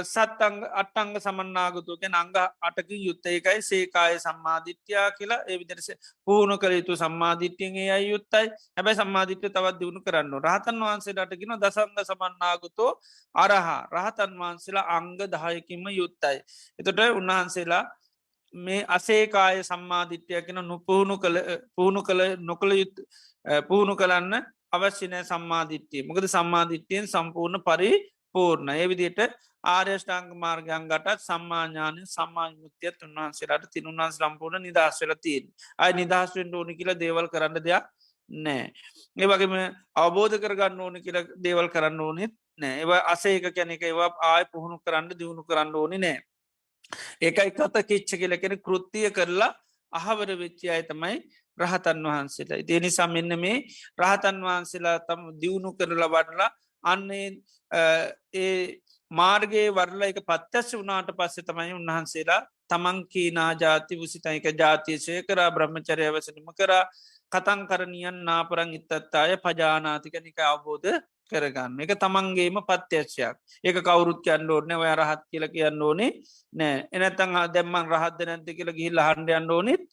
සත්තංග අට්ටංග සමන්නාගතුකෙන් අංග අටකින් යුත්ත එකයි සේකාය සම්මාධිත්‍යයා කියලා එවිදරස පුහුණු කළ යුතු සම්මාධිත්‍යයගේ අයි යුත්තයි හැබැයි සම්මාධිත්‍ය තවත් දියුණු කරන්න රහතන් වහන්සේලාටගෙන දසංග සමන්නාගතෝ අරහා රහතන් වහන්සේලා අංග 10කින්ම යුත්තයි එතොට උන්වහන්සේලා මේ අසේකාය සම්මාධිත්‍යය කෙන පුහුණු කළ නොකළ යුත් පුහුණු කරන්න අවශ්‍යනය සම්මාධිත්‍යය මොකද සම්මාධිත්‍යයෙන් සම්පූර්ණ පරිපූර්ණ ඒවිදියට ආර්යෂ්ඨාංග මාර්ගයන්ගටත් සම්මාඥානය සම්මාධමුත්‍යයත් උන්වහන්සේලාට තිනුන්වන්ස සම්පූර්ණ නිදහස්වලතින් අයි නිදහස්වෙන් ඕනි කියලා දේවල් කරන්න දෙයක් නෑ ඒ වගේම අවබෝධ කරගන්න ඕනි කියලා දේවල් කරන්න ඕනෙත් නෑ ඒවා අසේක කැනෙක ඒවා ආය පුහුණු කරන්න දියුණු කරන්න ඕනි නෑ ඒකයි කත කිච්ච කියලකෙන කෘත්තිය කරලා අහවර වෙච්චි අය තමයි රහතන් වහන්සේලා ඉතිේ නිසා මෙන්න මේ රහතන් වහන්සේලා තම දියුණු කරලා වඩලා අන්නේ ඒ මාර්ගයේ වරලා එක පත්‍යස්ස වනාට පස්සෙ තමයි උන්වහන්සේලා තමන් කීනා ජාති විසිතයික ජාතියශය කරා බ්‍රහ්මචරය වසනම කරා කතන් කරනියන් නාපරං ඉත්තත්තාය පජානාතික නික අවබෝධ කරගන්න එක තමන්ගේම පත්‍යක්ෂයක් ඒක කවුරුත් කියන්න ඕන ඔය රහත් කියල කියන්න ඕනේ නෑ එනතන් දැම්මන් රහත්ද නැති කියල ගිහිල් හන්ඩයන්න ඕනෙත්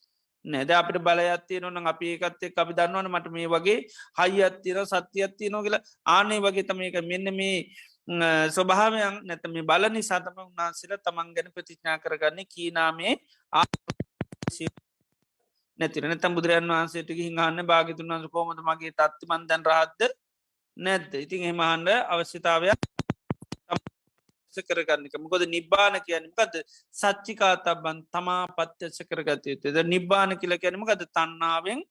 නෑද අපිට බලයත්තිය නොන අපි ඒකත්තේ අපි දන්නවන මට මේ වගේ හයි අත්තින සත්‍යයත්තිය නො කියලා ආනේ වගේ තම එක මෙන්න මේ ස්වභාවයන් නැත මේ බල නිසාතම උන්හන්සේල තමන් ගැන ප්‍රතිඥා කරගන්නේ කීනාමේ නැතිර නැතම් බුදුරන් වහන්සේට හිහන්න භාගතුන් වන්ස කෝමද මගේ තත්තිමන් දැන් රහත්ද නැද්ද ඉතින් එමහන්ඩ අවශ්‍යතාවයක් කරගන්නක මොකද නිබ්බාන කියනකද සච්චිකාතබන් තමා පත්්‍යස කරගත යුතුද නිබ්බාන කියල කැනීමකද තන්නාවෙන්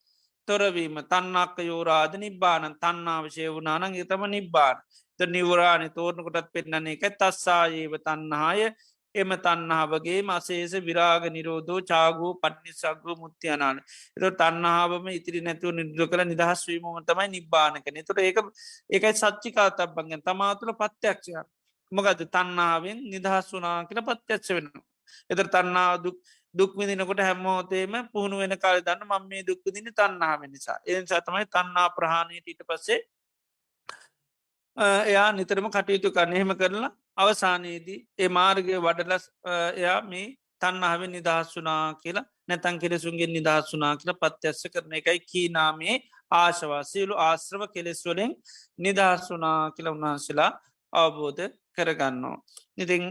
තොරවීම තන්නක්ක යෝරාද නිබ්බානන් තන්නාවශය වුනානන් තම නිබ්බාන නිවරානි තෝරණකොටත් පෙන්න්නන එක තස්සායේව තන්නහාය එම තන්නාවගේ මසේස විරාග නිරෝධෝ චාගූ පට්නිසක්ගු මුත්‍යයනාන එත තන්නාවම ඉතිරි නැතුව නිදුර කළ නිදහස්වීම තමයි නිබ්බානකන තුට ඒකයි සච්චිකාතබ්බන්ගෙන් තමාතුළ පත්්‍යක්ෂයක් මොකද තන්නාවෙන් නිදහස් වනා කියල පත්්‍යච්ච වෙනවා එත තන්නා දුක්විදිනකොට හැමෝතේම පුහුණු වෙන කාල දන්න මම මේ දුක්විදින තන්නාව නිසා එනිසා තමයි තන්නා ප්‍රහණයට ඊට පසේ එයා නිතරම කටයුතු කරන එහෙම කරලා අවසානයේදී ඒ මාර්ගය වඩලස් එයා මේ තන්නාවෙන් නිදහස් වනා කියලා නැතන් කෙලෙසුන්ගේ නිදහස් වනා කියලා පත්‍යස්ස කරන එකයි කීනාමේ ආශවාසීලු ආශ්‍රව කෙලෙස්වලින් නිදහස් වනා කියලා උන්වහන්සලා අවබෝධ කරගන්නවා. ඉතින්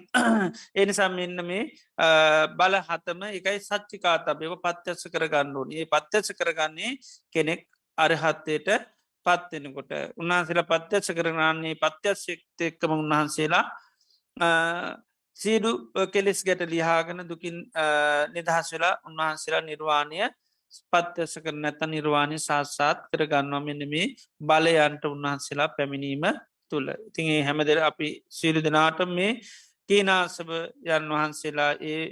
එනිසා මෙන්න මේ බල හතම එකයි සච්චිකාතබව පත්්‍යස කරගන්න ඕන ඒ පත්්‍යස කරගන්නේ කෙනෙක් අරහත්තයට පත්වෙනකොට උන්වහන්සේලා පත්්‍යක්ෂ කරන්නේ පත්්‍යක්ෂෙක්ත එක්කම උන්වහන්සේලා සීඩු කෙලෙස් ගැට ලිහාගෙන දුකින් නිදහස් වෙලා උන්වහන්සේලා නිර්වාණය පත්්‍යස කර නැත නිර්වාණය සාත්සාත් කරගන්නවා මෙන්න මේ බලයන්ට උන්වහන්සේලා පැමිණීම තුළ ඉතිඒ හැමදර අපි සීලු දෙනාට මේ කීනාසභ යන් වහන්සේලා ඒ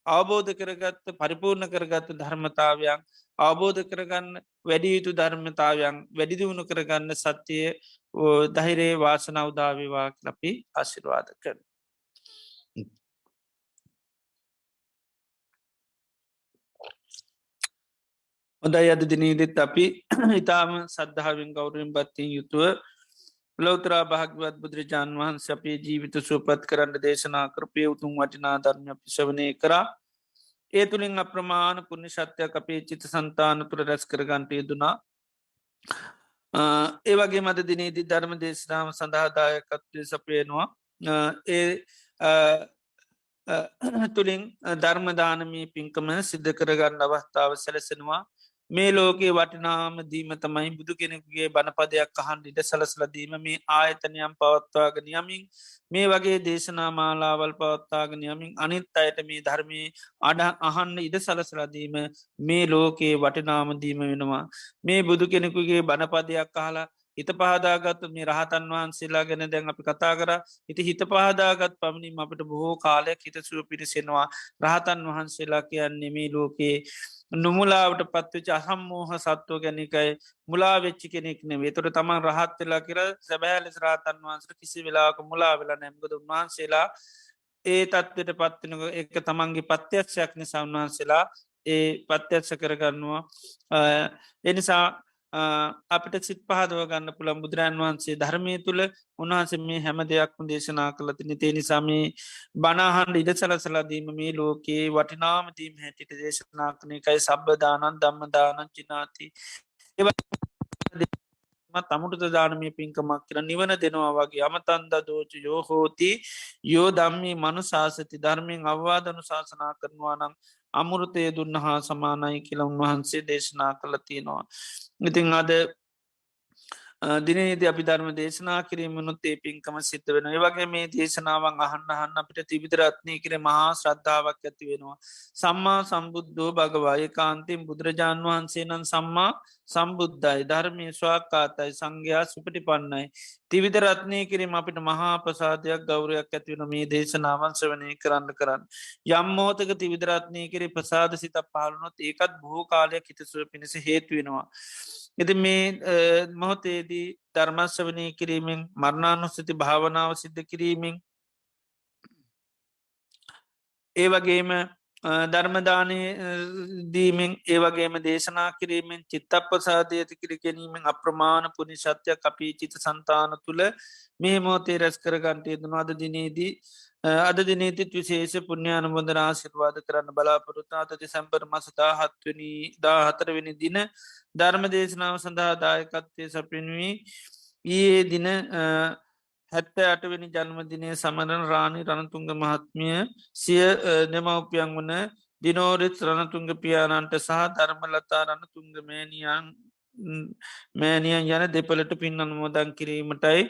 අවබෝධ කරගත්ත පරිපූර්ණ කරගත්ත ධර්මතාවයක් අවබෝධ කරගන්න වැඩි යුතු ධර්මතාවයන් වැඩිදිවුණු කරගන්න සත්‍යය දහිරේ වාසන උදාවිවා අපි ආශිර්වාද කර. හොදයි අද දිනීදෙත් අපි ඉතාම සද්ධාවෙන් ගෞරයෙන් බත්තියෙන් යුතුව ලෝතරා භාගවත් බුදුරජාන් වහන්ස අපේ ජීවිත සුවපත් කරන්න දේශනා කරපය උතුම් වටිනා ධර්ම පිශවනය කරා ඒ තුළින් අප්‍රමාණ පුුණ්‍ය ශත්‍යයක් අපේ චිත සන්තාන තුළ රැස් කරගන්ට යෙදුනා ඒ වගේ මද දිනේදී ධර්ම දේශනාව සඳහාදායකත්වය සපයනවා ඒ තුළින් ධර්මදානමී පින්කම සිද්ධ කරගන්න අවස්ථාව සැලසෙනවා මේ ලෝකයේ වටිනාම දීම තමයි බුදු කෙනෙකුගේ බණපදයක් අහන් ඉඩ සලසලදීම මේ ආයතනයම් පවත්වාගෙන යමින් මේ වගේ දේශනා මාලාවල් පවත්තාගෙන යමින් අනිත් අයට මේ ධර්මය අඩ අහන්න ඉඩ සලසලදීම මේ ලෝකයේ වටිනාමදීම වෙනවා මේ බුදු කෙනෙකුගේ බණපදයක් අහලා හිත පහදාගත් මේ රහතන් වහන්සේලා ගැන දැන් අපි කතා කර ඉති හිත පහදාගත් පමණින් අපට බොහෝ කාලයක් හිතසුව පිරිසෙනවා රහතන් වහන්සේලා කියන්නේ මේ ලෝකයේ නොමුලාවට පත්වච අහම්මෝහ සත්වෝ ගැනිකයි මුලා වෙච්චි කෙනෙක් නෙවේ තොට තමන් රහත් වෙලා කියර සැබෑලෙස රාතන් වහන්සට කිසි වෙලාක මුලා වෙලා නැම්ගද උන්වහන්සේලා ඒ තත්වට පත්වනක එක තමන්ගේ පත්්‍යක්ෂයක් නිසා උන්වහන්සේලා ඒ පත්්‍යක්ෂ කරගන්නවා එනිසා අපිට සිත් පහදව ගන්න පුළන් බුදුරන් වහන්සේ ධර්මය තුළ උන්වහන්සේ මේ හැම දෙයක්ම දේශනා කළතිනි තේ නිසාමේ බනාහන්ඩ ඉඩ සලසලදීම මේ ලෝකයේ වටිනාමදීම හැටිට දේශනා කනකයි සබ්බදානන් දම්මදානන් චිනාති තමුට දානමය පින්කමක් කියර නිවන දෙනවා වගේ අමතන්ද දෝච යෝහෝති යෝ දම්මී මනු ශාසති ධර්මයෙන් අවවාදනු ශාසනා කරනවා නම් අමුෘතය දුන්න හා සමානයි කියල උන්වහන්සේ දේශනා කළ තියෙනවා. ඉතිං අද දිනේද අපි ධර්ම දේශනා කිරීමනුත් ඒ පින්කම සිද්ධ වෙන වගේ මේ දේශනාවන් අහන්න අපිට තිවිදරත්නය කර මහා ශ්‍රද්ධාවක් ඇති වෙනවා. සම්මා සම්බුද්ධෝ භගවාය කාන්තෙන් බුදුරජාණන් වහන්සේ නම් සම්මා සම්බුද්ධයි ධර්මය ස්වාකාතයි සංඝයා සුපටි පන්නයි. තිවිදරත්නය කිරීම අපිට මහා ප්‍රසාදයක් ගෞරයක් ඇතිවෙන මේ දේශනාවන්ස වනය කරන්න. යම් මෝතක තිවිදරත්නය කරේ ප්‍රසාද සිත පාලනොත් ඒකත් බොහෝ කාලයක් හිතසුව පිණිස හේතුවෙනවා. එති මේ මොහොතේදී ධර්මශ්‍රවනය කිරීමෙන් මරණානුස්සති භාවනාව සිද්ධ කිරීමෙන් ඒ වගේම ධර්මදානය දීමෙන් ඒවගේම දේශනා කිරීමෙන් චිත්තප්පසාධය ඇති කර ගැනීමෙන් අප්‍රමාණ පුුණි ශත්‍යයක් අපී චිත සන්තාන තුළ මේ මෝතේ රැස් කරගන්ටය දුන අද දිනේදී අද දිනේතිත් විශේෂ පුුණ්‍යානුබොධනා සිර්වාද කරන්න බලාපොරොත්තාත දෙසැම්බර් මසදා හත්වනි දාහතරවෙනි දින ධර්ම දේශනාව සඳහා දායකත්වය සපෙන්වී ඊයේ දින 78වෙනි ජන්මදිනය සමරන රාණි රණතුංග මහත්මිය සිය දෙමවපියන් වන දිනෝරිත් රණතුංග පියාණන්ට සහ ධර්මලතා රණතුංග මෑනියන් යන දෙපලට පින් අනුමෝදන් කිරීමටයි.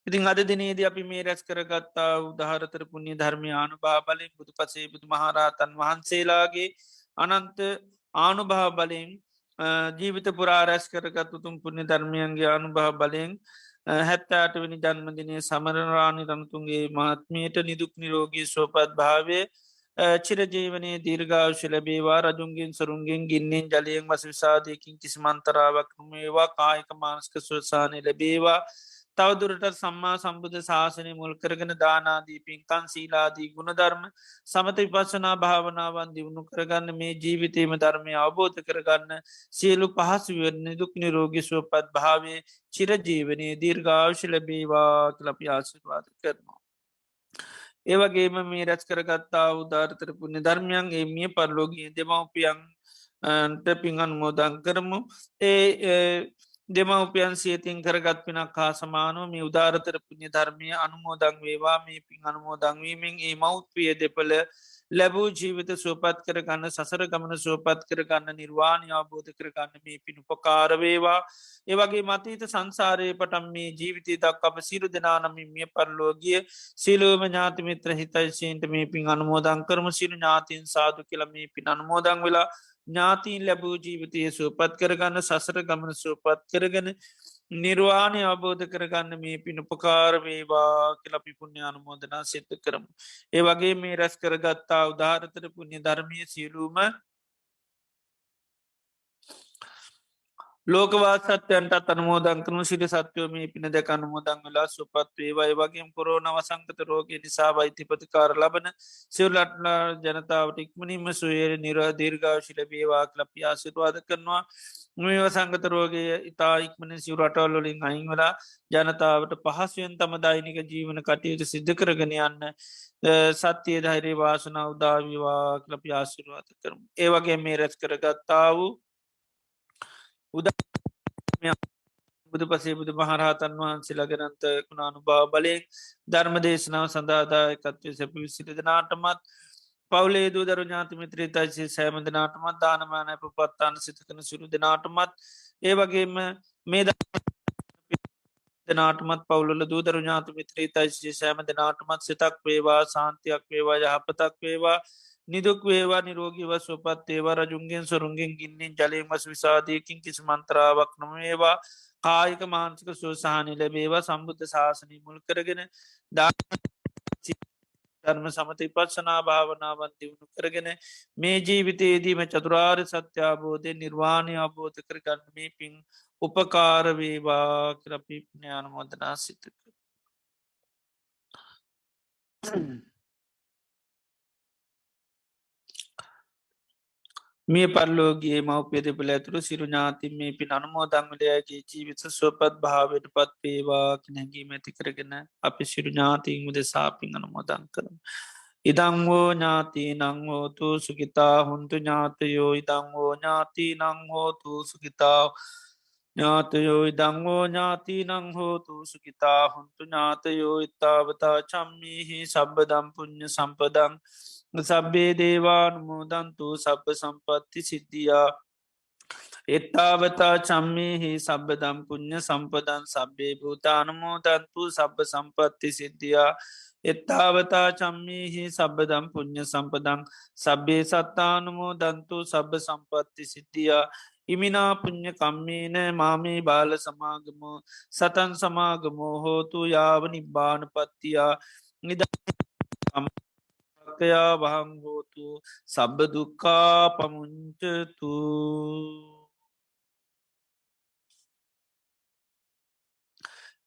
ඉතින් අද දිනේද අපි මේ රැස් කරගත්තා උදාහරතර පුුණ්‍ය ධර්මයානු භාබලින් බුදු පසේ බුදු මහරහතන් වහන්සේලාගේ අනන්ත ආනුභා බලයෙන් ජීවිත පුරා රැස් කරගත් උතුම් පුුණ්‍ය ධර්මයන්ගේ අනුභා බලයෙන් 78වෙනි ජන්මදිනය සමරරාණි රණතුන්ගේ මහත්මයට නිදුක් නිරෝගී සෝපත් භාවය චිරජීවනයේ දීර්ගාවශ ලැබේවා රජුන්ගෙන් සරුන්ගෙන් ගින්නෙන් ජලයෙන් වස විසාධයකින් කිසිමන්තරාවක් නොමේවා කායික මානස්ක සුවසානය ලැබේවා තවදුරට සම්මා සම්බුද්ධ ශාසනය මුල් කරගෙන දානාදී පින්කන් සීලාදී ගුණධර්ම සමත විපස්සනා භාවනාවන් දියුණු කරගන්න මේ ජීවිතේම ධර්මය අවබෝධ කරගන්න සියලු පහසුවරණ දුක් නිරෝගි සුවපත් භාවය චිරජීවනයේ දීර්ඝාවශ ලැබේවා කලපි ආශිර්වාද කරනවා. ඒවගේම මේ රැස් කරගත්තා උදාර්තර පුුණ්‍ය ධර්මයන් ඒ මිය පරලෝගී දෙමවපියන්ට පින් අනුමෝදන් කරමු. දෙමවපියන් සියතින් කරගත් පිනක් හා සමානෝ මේ උදාරතර පුුණ්‍ය ධර්මය අනුමෝදං වේවා මේ පින් අනුමෝදංවීමෙන් ඒ මෞත්පිය දෙපල ලැබූ ජීවිත සුවපත් කරගන්න සසර ගමන සුවපත් කරගන්න නිර්වාණය අවබෝධ කරගන්න මේ පින් උපකාරවේවා ඒවගේ මතීත සංසාරය පටම් මේ ජීවිතය දක් අප සිරු දෙනානමින් මිය පරලෝගිය සිලුවම ඥාතිමිත්‍ර හිතයිශීන්ට මේ පින් අනුමෝදන් කරම සිරු ඥාතින් සාදු කියල මේ පින් අනුමෝදන් වෙලා ඥාතීන් ලැබූ ජීවිතය සුවපත් කරගන්න සසර ගමන සුවපත් කරගෙන නිර්වාණය අවබෝධ කරගන්න මේ පින් උපකාරවේවා කියල පිපුුණ්‍ය අනුමෝදනා සිත කරමු. ඒ වගේ මේ රැස් කරගත්තා උදාරතර පුුණ්‍ය ධර්මය සියලූම ලෝකවාසත්යන්ට අනමෝදන් කරනු සිරි සත්‍යයෝ මේ පින දැක අනුමෝදන් වෙලා සුපත් වේවයි වගේ කොරෝන වසංකත රෝග නිසා වෛතිපතිකාර ලබන සිවලටලා ජනතාවට ඉක්මනින්ම සුවේර නිර දීර්ගාශිල බේවා කලප ආසිරවාද කරනවා මේ වසංගත රෝගය ඉතා ඉක්මන සිවරටවල්ලොලින් අයිංවලා ජනතාවට පහසුවෙන් තම දෛනික ජීවන කටයුතු සිද්ධ කරගෙන යන්න සත්‍යය ධෛරේ වාසන උදාවිවා කලප ආසිරවාද කරම ඒවගේ මේ රැස් කරගත්තා වූ බුදු පසේ බුදු මහරහතන් වහන්සේලා ගනන්ත කුණානු භාව බලයෙන් ධර්ම දේශනාව සඳාදායකත්වය සැපි විසිරිදනාටමත් පවුලේ දූ දරු ඥාතිමිත්‍රී තයිසේ සෑමදනාටමත් දානමානය පපත්තාන සිතකන සුරු දෙනාටමත් ඒ වගේම මේ දනාටමත් පවුල දූදරු ඥාතිමිත්‍රී තයිසේ සෑම දෙනාටමත් සිතක් වේවා සාන්තියක් වේවා යහපතක් වේවා නිදුක් වේවා නිරෝගීව සුවපත් ඒවා රජුන්ගෙන් සොරුන්ගෙන් ගින්නෙන් ජලීමස් විසාධයකින් කිසි මන්ත්‍රාවක් නොමේවා කායික මාන්සික සූසාහනි ලැබේවා සම්බුද්ධ ශාසනී මුල් කරගෙන ධර්ම සමති පත්සනා භාවනාවන් දියුණු කරගෙන මේ ජීවිතයේදීම චතුරාර් සත්‍යාබෝධය නිර්වාණය අබෝධ කරගන්න මේ පින් උපකාරවේවා කරපිප්ඥාන මොදනා සිතක. මේ පරලෝගේ මවපේදපල ඇතුරු සිරු ඥාතින් මේ පින් අනුමෝදංවලයාගේ ජීවිත ස්වපත් භාවයට පත් පේවා නැගී මැති කරගෙන අපි සිරු ඥාතින් මුද සාපින් අනුමෝදං කරන. ඉදංවෝ ඥාති නංහෝතු සුගිතා හුන්තු ඥාතයෝ ඉදංවෝ ඥාති නංහෝතු සුගිතාව ඥාතයෝ ඉදංවෝ ඥාති නංහෝතු සුගිතා හුන්තු ඥාතයෝ ඉත්තාවතා චම්මිහි සබ්බදම් පුුණ්්‍ය සම්පදං සබ්බේ දේවානුමෝදන්තු සබ්බ සම්පත්ති සිද්ධියා එත්තාවතා චම්මේහි සබ්බදම් පුුණ්්‍ය සම්පදන් සබ්බේ භූතානුමෝදන්තු සබ්බ සම්පත්ති සිද්ධියා එත්තාවතා චම්මේහි සබ්බදම් පුුණ්්‍ය සම්පදං සබ්බේ සත්තානුමෝදන්තු සබ්බ සම්පත්ති සිද්ධියා ඉමිනා පුුණ්්‍ය කම්මේන මාමේ බාල සමාගමෝ සතන් සමාගමෝ හෝතු යාව නිබ්බාන පත්තියා නිදා යා වහං හෝතු සබ්බ දුක්කා පමුංචතු.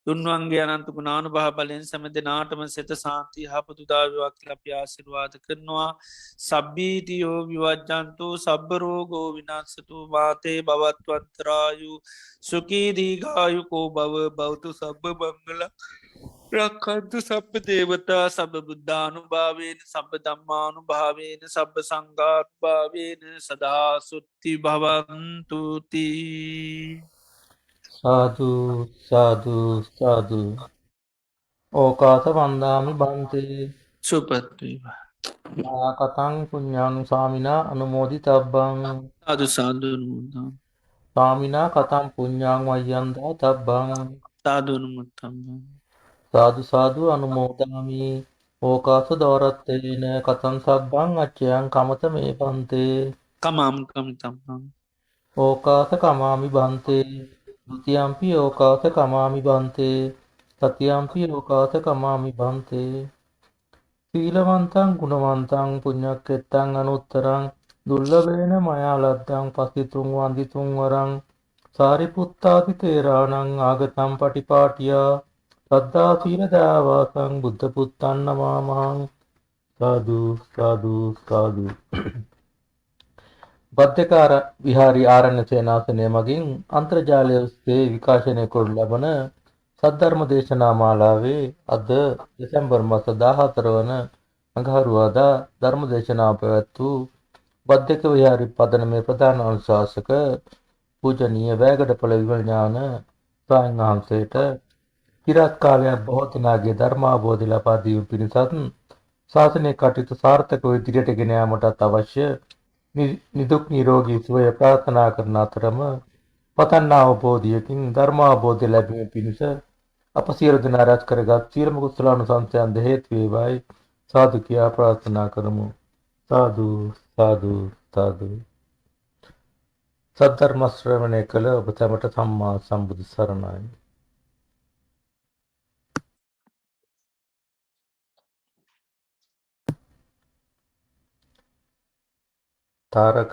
තුන්වන්ගේ අනන්තුක නානු භහ බලයෙන් සැම දෙනාටම සෙත සාන්ති හපතුදාවවක් ලපි ආසිරවාද කරනවා සබ්බීතියෝ විවජ්ජන්තු සබ්බරෝගෝ විනාත්සතු වාතේ බවත්වන්තරායු සුකීදීගායුකෝ බව බෞතු සබ්බ බංගල ප්‍රක්කන්තු සප්ප දේවතා සබ බුද්ධානු භාවයෙන් සබ දම්මානු භාවයෙන් සබ සංගාත් භාවයෙන් සදා සුත්ති භවන්තුති. සාදු සාදු සාදු ඕකාස වන්දාමි බන්තේ සුපත්වීවා කතං පුඤ්ඤං සාමිනා අනුමෝදි තබ්බං අදු සාධනුමුදම් සාමිනා කතං පුඤ්ඤං වය්‍යන්දා තබ්බං සාධනුමුත්තම්බ සාදු සාදු අනුමෝදාමි ඕකාස දවරත්තේන කතං සබ්බං අච්චයං කමත මේ බන්තේ කමාම් කමිතම්බම් ඕකාස කමාමි බන්තේ ဒ ුතියම්පි ඕකාස කමාමි බන්තේ තතියම්පි ඕකාස කමාමි බන්තේ සීලවන්තං ගුණවන්තං පුඤ්ඤක්ඛෙත්තං අනුත්තරං දුර්ලභේන මයා ලද්දං පස්තිතුං වන්දිතුං වරං සාරිපුත්තාති තේරාණං ආගතං පටිපාටියා සද්දා සීල දාවාසං බුද්ධ පුත්තං නමාමහං සාදු සාදු සාදු. බද්දකාර විහාරී ආරණ්‍ය සේනාසනය මගින් අන්තර්ජාලය ඔස්සේ විකාශනය කරනු ලබන සද්ධර්ම දේශනා මාලාවේ අද දෙසැම්බර් මාස 14 වන අඟහරුවාදා ධර්ම දේශනාව පැවැත් වූ බද්දක විහාරී පදනමේ ප්‍රධාන අනුශාසක පූජනීය වැයගඩපළ විමල ඥාන ස්වාමීන් වහන්සේට চিරාත් කාලයක් බොහෝ දෙනාගේ ධර්මාවබෝධය ලබා දීම පිණිසත් ශාසනයේ කටයුතු සාර්ථකව ඉදිරියට ගෙන යාමටත් අවශ්‍ය නිදුක් නිරෝගී සුවය ප්‍රාර්ථනා කරන අතරම පතන් අවබෝධයකින් ධර්ම අවබෝධය ලැබීම පිණිස අප සියලු දෙනා රැස් කරගත් සියලුම කුසලානුසංසයන් ද හේතු වේවායි සාදු කියා ප්‍රාර්ථනා කරමු. සාදු සාදු සාදු. සද්ධර්ම ශ්‍රවණය කළ ඔබ සැමට සම්මා සම්බුදු සරණයි. තාරක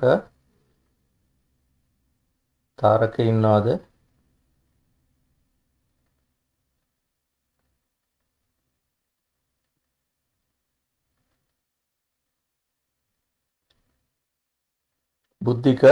ඉන්නවද? බුද්ධික